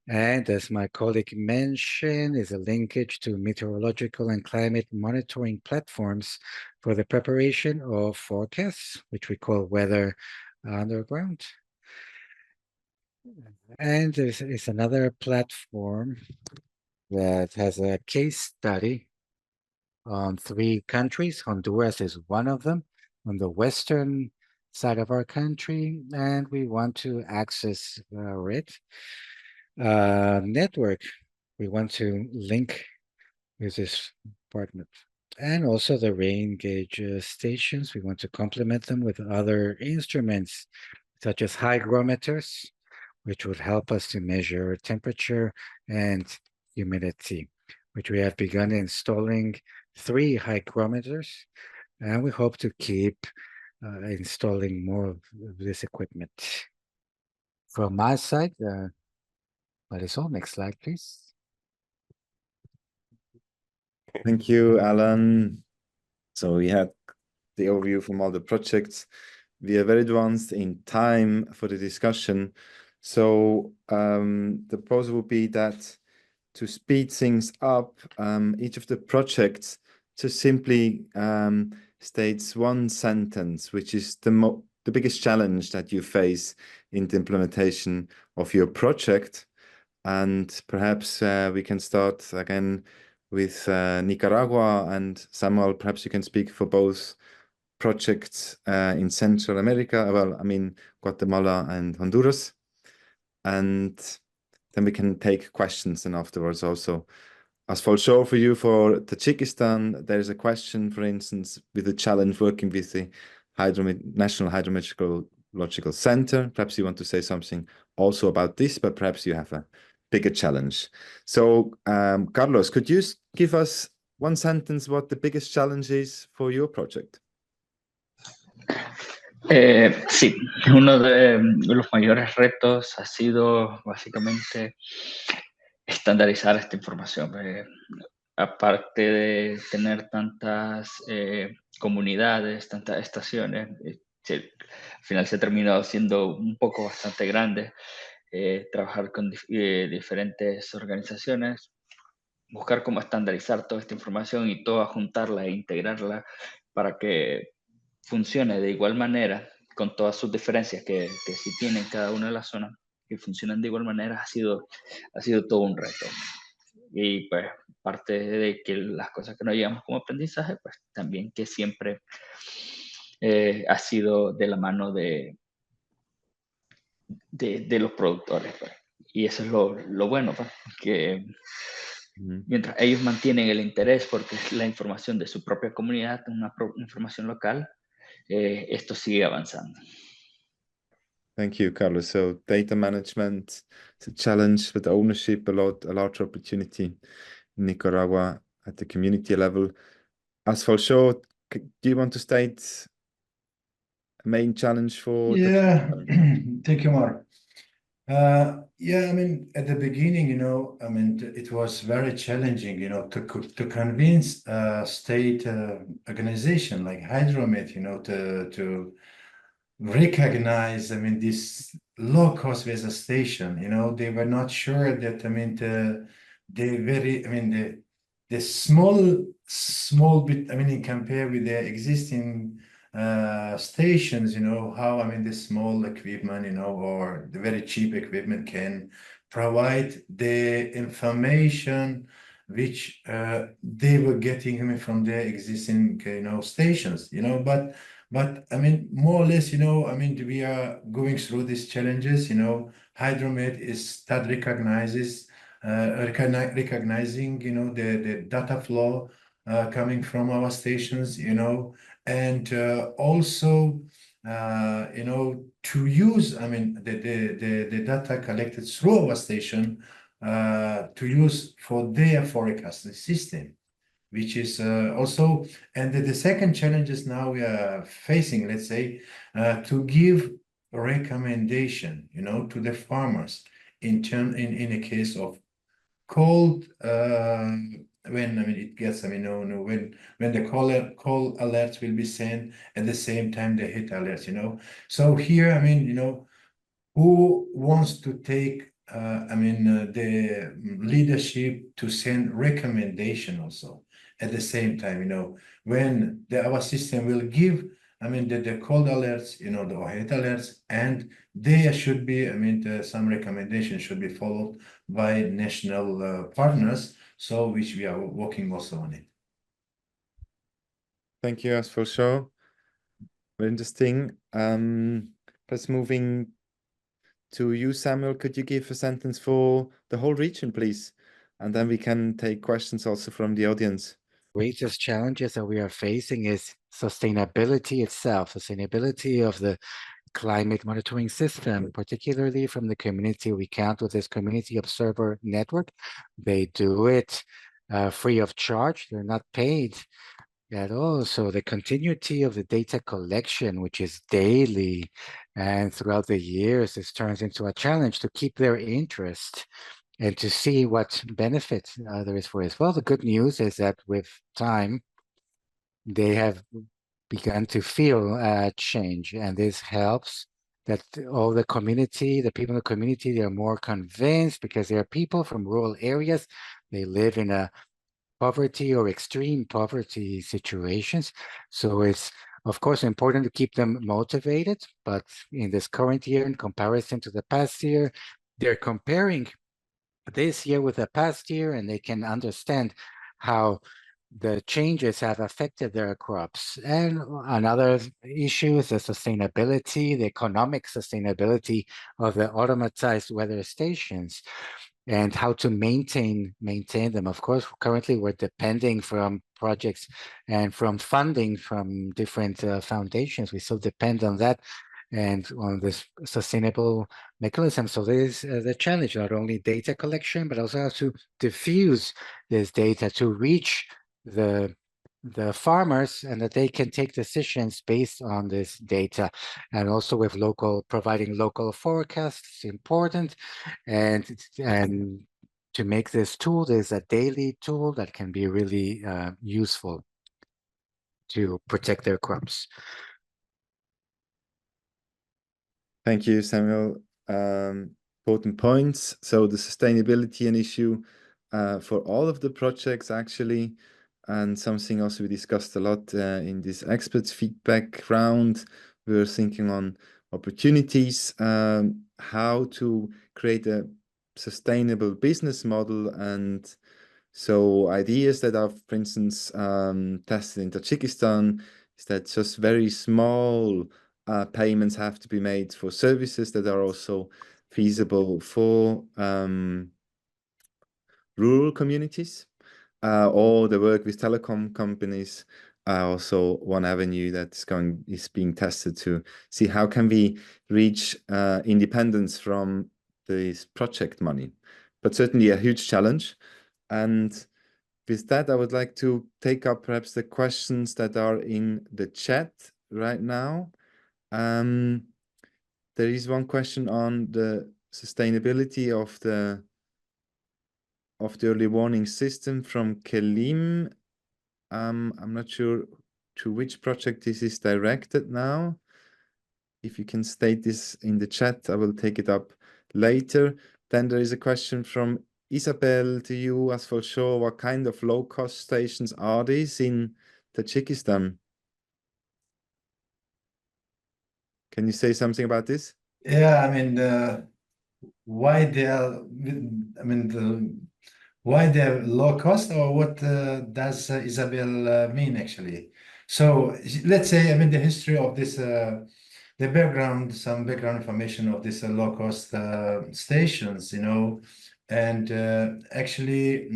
S5: And as my colleague mentioned, is a linkage to meteorological and climate monitoring platforms for the preparation of forecasts, which we call weather underground. And there's another platform that has a case study on 3 countries. Honduras is one of them, on the western side of our country, and we want to access it. Network, we want to link with this partner. And also the rain gauge stations, we want to complement them with other instruments, such as hygrometers, which would help us to measure temperature and humidity, which we have begun installing 3 hygrometers, and we hope to keep installing more of this equipment. From my side, that is all. Next slide, please.
S4: Thank you, Alan. So we had the overview from all the projects. We are very advanced in time for the discussion. So the proposal would be that to speed things up, each of the projects just simply states one sentence, which is the biggest challenge that you face in the implementation of your project. And perhaps we can start again with Nicaragua. And Samuel, perhaps you can speak for both projects in Central America, well, I mean, Guatemala and Honduras. And then we can take questions and afterwards also. As for sure for you for Tajikistan, there's a question, for instance, with the challenge working with the National Hydrometeorological Center. Perhaps you want to say something also about this, but perhaps you have a bigger challenge. So, Carlos, could you give us one sentence what the biggest challenge is for your project?
S7: Sí, uno de los mayores retos ha sido básicamente estandarizar esta información. Aparte de tener tantas comunidades, tantas estaciones, al final se ha terminado siendo un poco bastante grande. Trabajar con diferentes organizaciones, buscar cómo estandarizar toda esta información y toda juntarla e integrarla para que funcione de igual manera, con todas sus diferencias que sí tienen cada una de las zonas, que funcionan de igual manera, ha sido todo un reto. Y pues parte de que las cosas que nos llevamos como aprendizaje, pues también que siempre ha sido de la mano de los productores. Pues. Y eso es lo bueno, pues, que mientras ellos mantienen el interés porque es la información de su propia comunidad, una información local, esto sigue avanzando.
S4: Thank you, Carlos. So data management is a challenge, but ownership, a large opportunity in Nicaragua at the community level. As for sure, do you want to state a main challenge for?
S6: Yeah, thank you, Mark. Yeah, I mean, at the beginning, I mean, it was very challenging, to convince a state organization like Hydromet, to recognize, I mean, this low-cost weather station. They were not sure that, I mean, the small bit, I mean, in compare with the existing stations, how, I mean, the small equipment, or the very cheap equipment can provide the information which they were getting, I mean, from the existing, stations, but I mean, more or less, I mean, we are going through these challenges, Hydromet is that recognizing, the data flow coming from our stations, and also, to use, I mean, the data collected through our station to use for their forecasting system, which is also, and the second challenge is now we are facing, let's say, to give a recommendation, to the farmers in a case of cold, when, I mean, it gets, I mean, when the cold alerts will be sent at the same time the heat alerts, So here, I mean, who wants to take, I mean, the leadership to send recommendation also at the same time, when our system will give, I mean, the cold alerts, the heat alerts, and there should be, I mean, some recommendations should be followed by national partners, so which we are working also on it.
S4: Thank you, as for sure. Very interesting. Let's moving to you, Samuel. Could you give a sentence for the whole region, please? And then we can take questions also from the audience.
S5: Greatest challenges that we are facing is sustainability itself, sustainability of the climate monitoring system, particularly from the community. We count with this community observer network. They do it free of charge. They're not paid at all. So the continuity of the data collection, which is daily and throughout the years, this turns into a challenge to keep their interest and to see what benefit there is for it. Well, the good news is that with time, they have begun to feel change, and this helps that all the community, the people in the community, they're more convinced because they are people from rural areas. They live in a poverty or extreme poverty situations. So it's, of course, important to keep them motivated, but in this current year, in comparison to the past year, they're comparing this year with the past year, and they can understand how the changes have affected their crops. And another issue is the sustainability, the economic sustainability of the automatized weather stations, and how to maintain them. Of course, currently we're depending from projects and from funding from different foundations. We still depend on that and on this sustainable mechanism. So there is the challenge, not only data collection, but also how to diffuse this data to reach the farmers, and that they can take decisions based on this data. And also with providing local forecasts is important. And to make this tool, there's a daily tool that can be really useful to protect their crops.
S4: Thank you, Samuel. Important points. So the sustainability an issue for all of the projects actually, and something also we discussed a lot in this experts feedback round. We were thinking on opportunities, how to create a sustainable business model, and so ideas that are, for instance, tested in Tajikistan is that just very small payments have to be made for services that are also feasible for rural communities, or the work with telecom companies. Also, one avenue is being tested to see how can we reach independence from this project money, but certainly a huge challenge. And with that, I would like to take up perhaps the questions that are in the chat right now. There is one question on the sustainability of the early warning system from Kelim. I'm not sure to which project this is directed now. If you can state this in the chat, I will take it up later. Then there is a question from Isabel to you as for sure. What kind of low-cost stations are these in Tajikistan? Can you say something about this?
S6: Yeah, I mean, why they are, why they're low cost, or what does Isabel mean actually? So let's say, I mean, the history of this, the background, some background information of this low cost stations, you know, and actually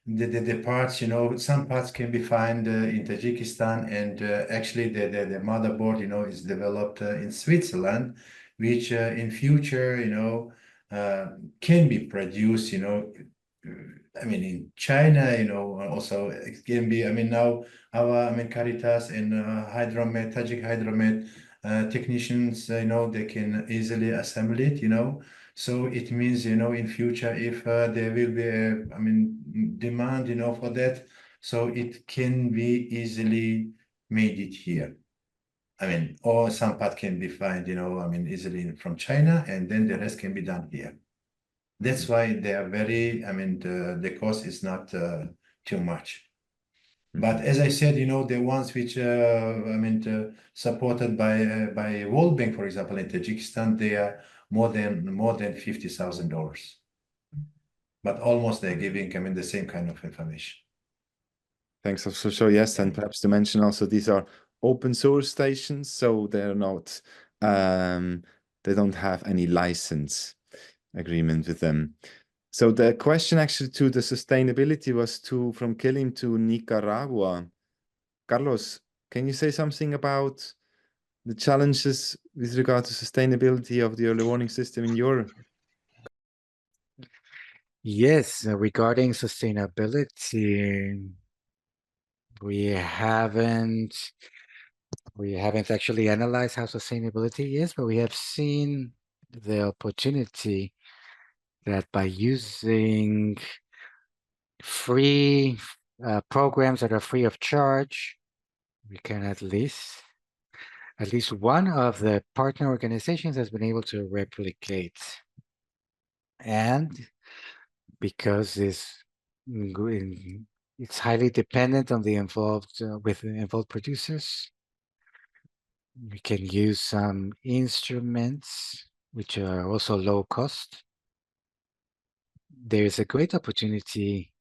S6: the parts, you know, some parts can be found in Tajikistan, and actually the motherboard, you know, is developed in Switzerland, which in future, you know, can be produced, you know, I mean, in China, you know, also it can be, I mean, now our, I mean, Caritas and Hydromet, Tajik Hydromet technicians, you know, they can easily assemble it, you know. So it means, you know, in future, if there will be a, I mean, demand, you know, for that, so it can be easily made it here. I mean, or some part can be found, you know, I mean, easily from China, and then the rest can be done here. That's why they are very, I mean, the cost is not too much. But as I said, you know, the ones which, I mean, supported by World Bank, for example, in Tajikistan, they are more than $50,000. But almost they're giving, I mean, the same kind of information.
S4: Thanks for sure. Yes, and perhaps to mention also these are open source stations, so they're not, they don't have any license agreement with them. So the question actually to the sustainability was from Kelim to Nicaragua. Carlos, can you say something about the challenges with regard to sustainability of the early warning system in your?
S5: Yes, regarding sustainability, we haven't actually analyzed how sustainability is, but we have seen the opportunity that by using free programs that are free of charge, we can at least one of the partner organizations has been able to replicate. And because it's highly dependent on the involved producers, we can use some instruments which are also low cost, there's a great opportunity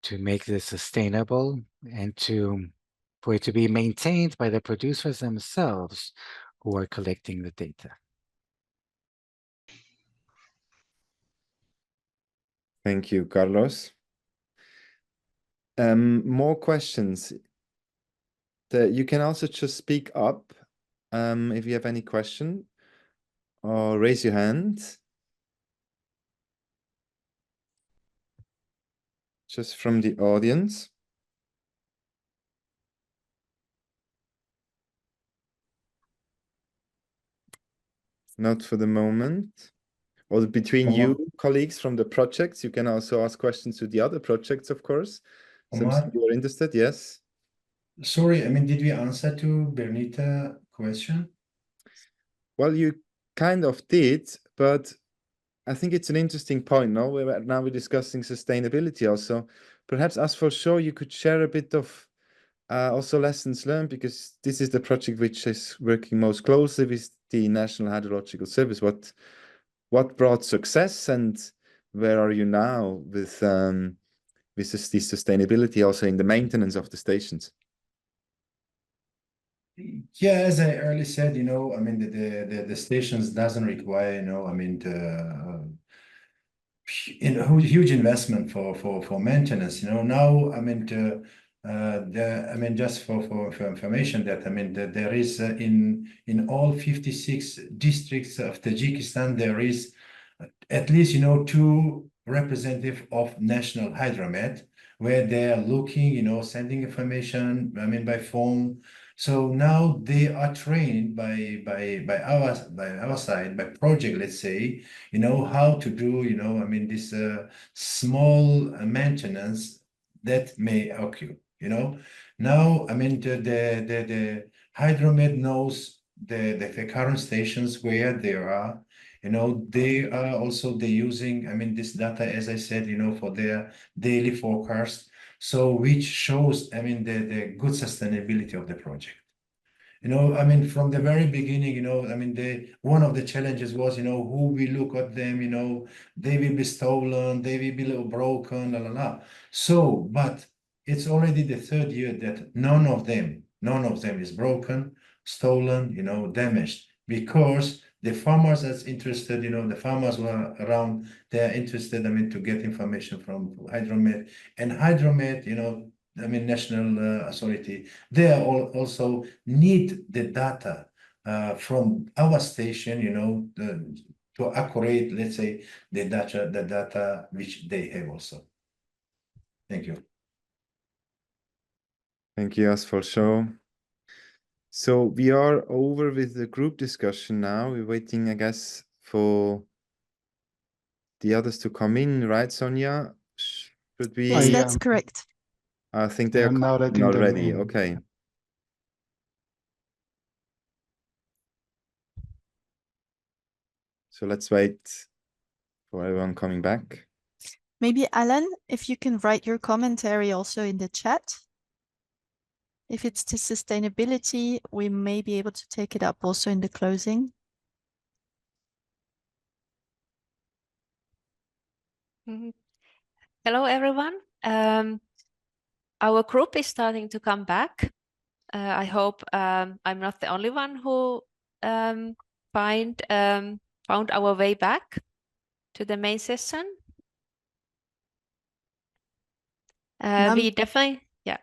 S5: to make this sustainable and for it to be maintained by the producers themselves who are collecting the data.
S4: Thank you, Carlos. More questions. You can also just speak up if you have any question, or raise your hand. Just from the audience. Not for the moment. Or between you, colleagues from the projects, you can also ask questions to the other projects, of course. Since
S6: Omar?
S4: you are interested, yes.
S6: Sorry, I mean, did we answer to Bernita question?
S4: Well, you kind of did, but I think it's an interesting point, no? Now we're discussing sustainability also. Perhaps as for sure, you could share a bit of also lessons learned, because this is the project which is working most closely with the National Hydrological Service. What brought success, and where are you now with this sustainability also in the maintenance of the stations?
S6: Yeah, as I earlier said, I mean, the stations doesn't require, I mean, huge investment for maintenance. Now, I mean, just for information, that I mean that there is in all 56 districts of Tajikistan, there is at least 2 representatives of National Hydromet, where they are looking, sending information, I mean, by phone. So now they are trained by our side, by project, let's say, how to do, I mean, this small maintenance that may occur, Now, I mean, the Hydromet knows the current stations where there are, they are also using, I mean, this data, as I said, for their daily forecast. So which shows, I mean, the good sustainability of the project. I mean, from the very beginning, I mean, one of the challenges was, who we look at them, they will be stolen, they will be broken, la la la. So, but it's already the 3rd year that none of them is broken, stolen, damaged, because the farmers that's interested, the farmers were around, they're interested, I mean, to get information from Hydromet, and Hydromet, I mean, national authority, they are also need the data from our station, to accurate, let's say, the data which they have also. Thank you.
S4: Thank you, as for sure. So we are over with the group discussion now. We're waiting, I guess, for the others to come in, right, Sonia? Should we?
S1: Yes, that's correct.
S4: I think they are
S2: now
S4: coming
S2: letting them
S4: already.
S2: in.
S4: Okay. So let's wait for everyone coming back.
S1: Maybe Alan, if you can write your commentary also in the chat. If it's to sustainability, we may be able to take it up also in the closing.
S3: Hello, everyone. Our group is starting to come back. I hope I'm not the only one who found our way back to the main session. We definitely, yeah.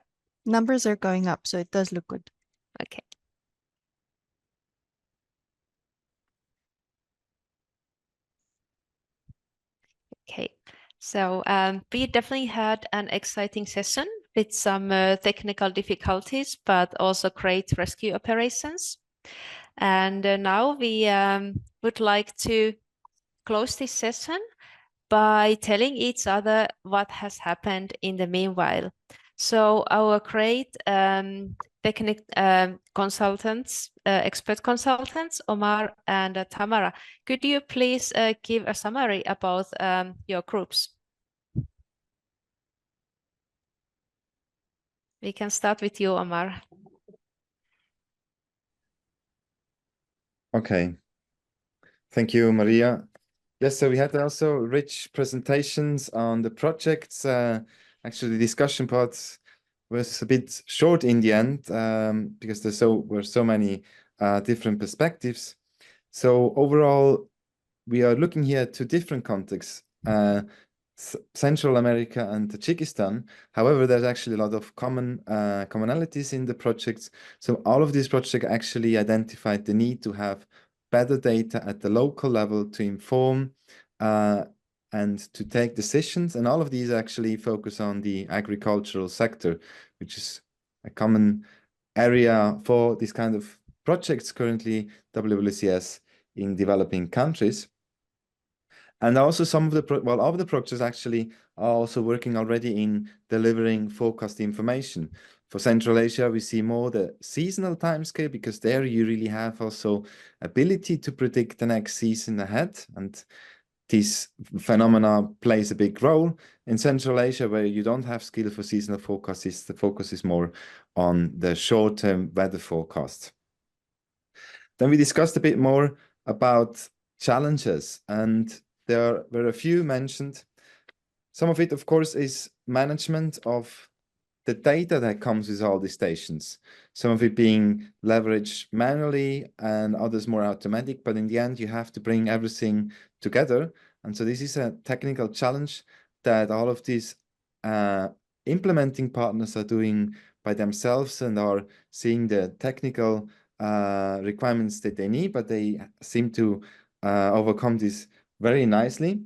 S1: Numbers are going up, so it does look good.
S3: Okay. Okay, so we definitely had an exciting session with some technical difficulties, but also great rescue operations. And now we would like to close this session by telling each other what has happened in the meanwhile. So our great consultants, expert consultants, Omar and Tamara, could you please give a summary about your groups? We can start with you, Omar.
S4: Okay. Thank you, Maria. Yes, so we had also rich presentations on the projects. Actually, the discussion part was a bit short in the end because were so many different perspectives. So overall, we are looking here to different contexts, Central America and Tajikistan. However, there's actually a lot of commonalities in the projects. So all of these projects actually identified the need to have better data at the local level to inform and to take decisions. And all of these actually focus on the agricultural sector, which is a common area for this kind of projects currently, WWCS, in developing countries. And also some of the, all of the projects actually are also working already in delivering forecast information. For Central Asia, we see more the seasonal timescale because there you really have also ability to predict the next season ahead. And this phenomena plays a big role. In Central Asia, where you don't have skill for seasonal forecasts, the focus is more on the short-term weather forecast. Then we discussed a bit more about challenges, and there were a few mentioned. Some of it, of course, is management of the data that comes with all these stations. Some of it being leveraged manually and others more automatic, but in the end, you have to bring everything together. And so this is a technical challenge that all of these implementing partners are doing by themselves and are seeing the technical requirements that they need, but they seem to overcome this very nicely.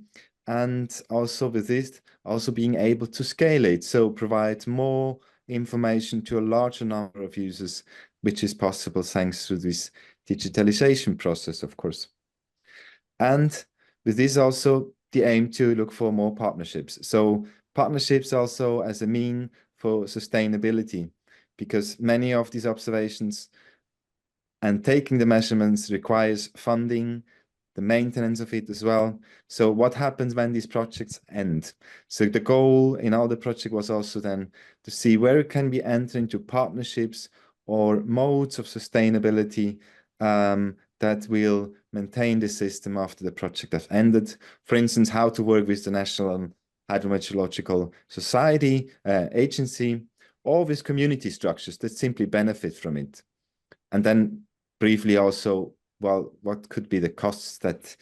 S4: And also with this, also being able to scale it, so provide more information to a larger number of users, which is possible thanks to this digitalization process, of course. And with this also the aim to look for more partnerships. So partnerships also as a mean for sustainability, because many of these observations and taking the measurements requires funding, the maintenance of it as well. So what happens when these projects end? So the goal in all the project was also then to see where can we enter into partnerships or modes of sustainability that will maintain the system after the project has ended. For instance, how to work with the National Hydrometeorological Society agency, or with community structures that simply benefit from it. And then briefly also, well, what could be the costs that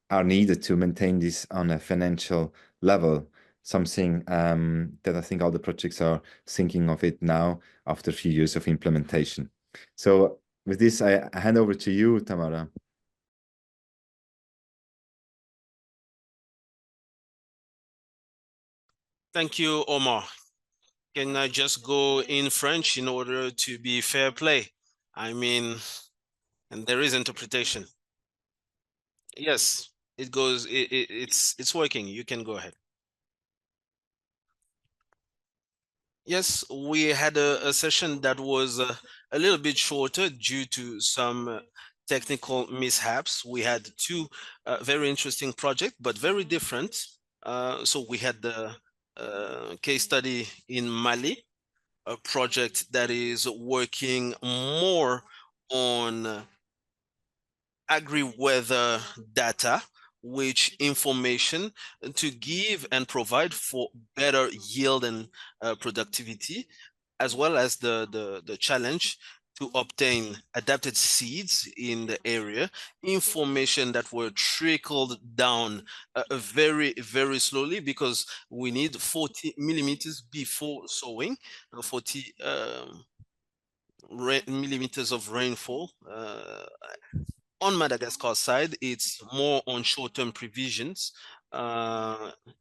S4: are needed to maintain this on a financial level? Something that I think all the projects are thinking of it now after a few years of implementation. So with this, I hand over to you, Tamara.
S8: Thank you, Omar. Can I just go in French in order to be fair play? I mean, and there is interpretation. Yes, it goes, it's working. You can go ahead. Yes, we had a session that was a little bit shorter due to some technical mishaps. We had two very interesting projects, but very different. So we had the case study in Mali, a project that is working more on agri-weather data, which information to give and provide for better yield and productivity, as well as the challenge to obtain adapted seeds in the area, information that were trickled down very, very slowly because we need 40 millimeters before sowing, 40 millimeters of rainfall. On Madagascar side, it's more on short-term provisions,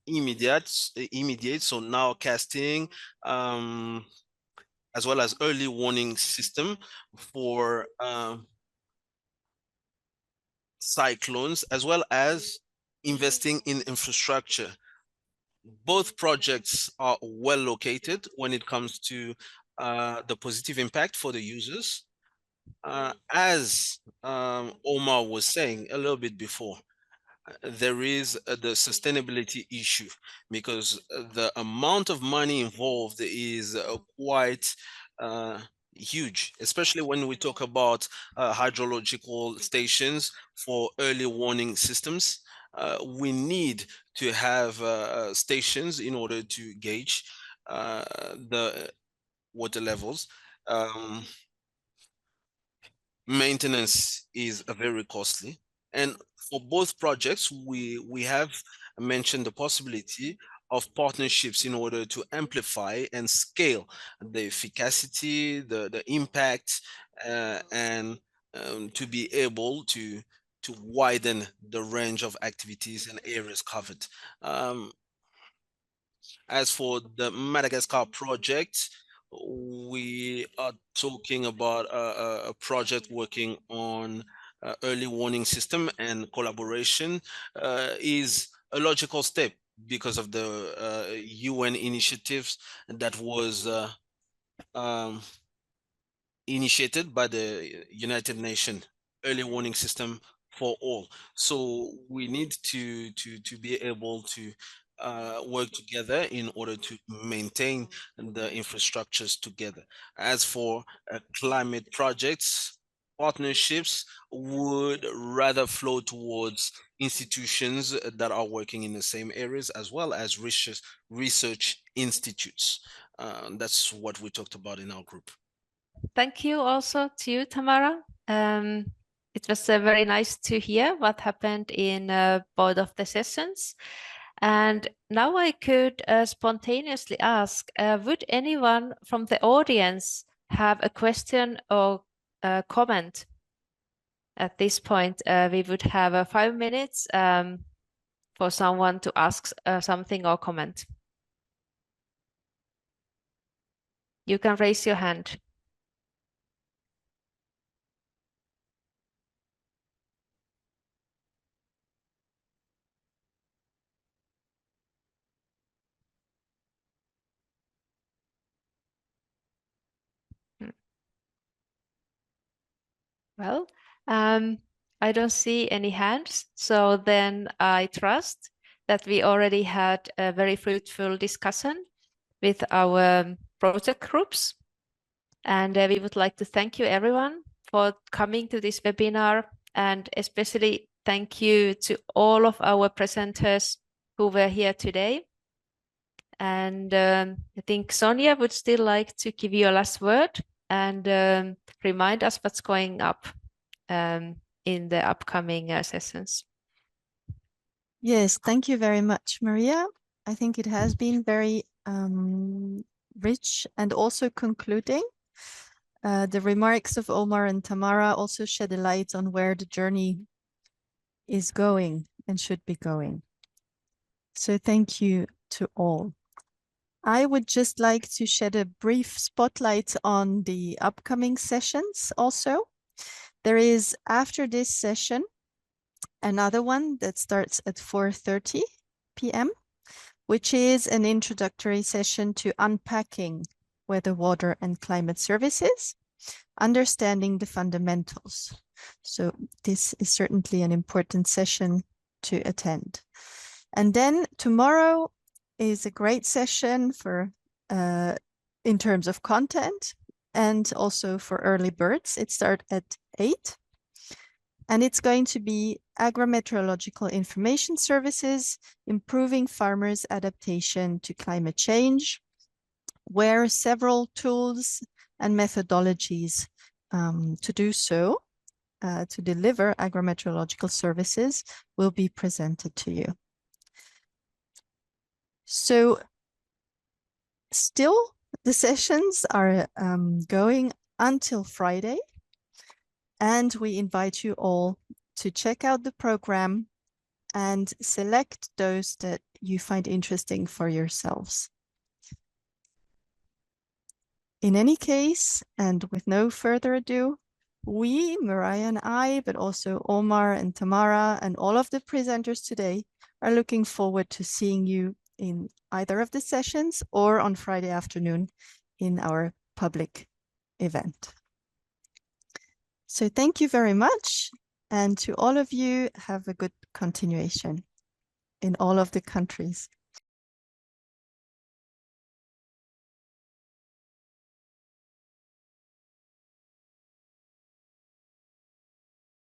S8: immediate. So now casting, as well as early warning system for cyclones, as well as investing in infrastructure. Both projects are well located when it comes to the positive impact for the users. As Omar was saying a little bit before, there is the sustainability issue because the amount of money involved is quite huge, especially when we talk about hydrological stations for early warning systems. we need to have stations in order to gauge the water levels. Maintenance is very costly. And for both projects, we have mentioned the possibility of partnerships in order to amplify and scale the efficacy, the impact, and to be able to widen the range of activities and areas covered. As for the Madagascar project, we are talking about a project working on early warning system, and collaboration is a logical step because of the UN initiatives that was um, initiated by the United Nations early warning system for all. So we need to be able to work together in order to maintain the infrastructures together. As for climate projects, partnerships would rather flow towards institutions that are working in the same areas, as well as research institutes. That's what we talked about in our group.
S3: Thank you also to you, Tamara. It was very nice to hear what happened in both of the sessions. And now I could spontaneously ask, would anyone from the audience have a question or a comment? At this point, we would have 5 minutes for someone to ask something or comment. You can raise your hand. Well, I don't see any hands, so then I trust that we already had a very fruitful discussion with our project groups. And we would like to thank you everyone for coming to this webinar, and especially thank you to all of our presenters who were here today. And I think Sonia would still like to give you a last word and remind us what's going up in the upcoming sessions.
S1: Yes, thank you very much, Maria. I think it has been very rich and also concluding. The remarks of Omar and Tamara also shed a light on where the journey is going and should be going. So thank you to all. I would just like to shed a brief spotlight on the upcoming sessions also. There is, after this session, another one that starts at 4:30 p.m., which is an introductory session to unpacking weather, water, and climate services, understanding the fundamentals. So this is certainly an important session to attend. And then tomorrow is a great session for in terms of content and also for early birds. It starts at 8. And it's going to be agrometeorological information services, improving farmers' adaptation to climate change, where several tools and methodologies to do so, to deliver agrometeorological services, will be presented to you. So still, the sessions are going until Friday, and we invite you all to check out the program and select those that you find interesting for yourselves. In any case, and with no further ado, we, Mariah and I, but also Omar and Tamara and all of the presenters today, are looking forward to seeing you in either of the sessions or on Friday afternoon in our public event. So thank you very much. And to all of you, have a good continuation in all of the countries.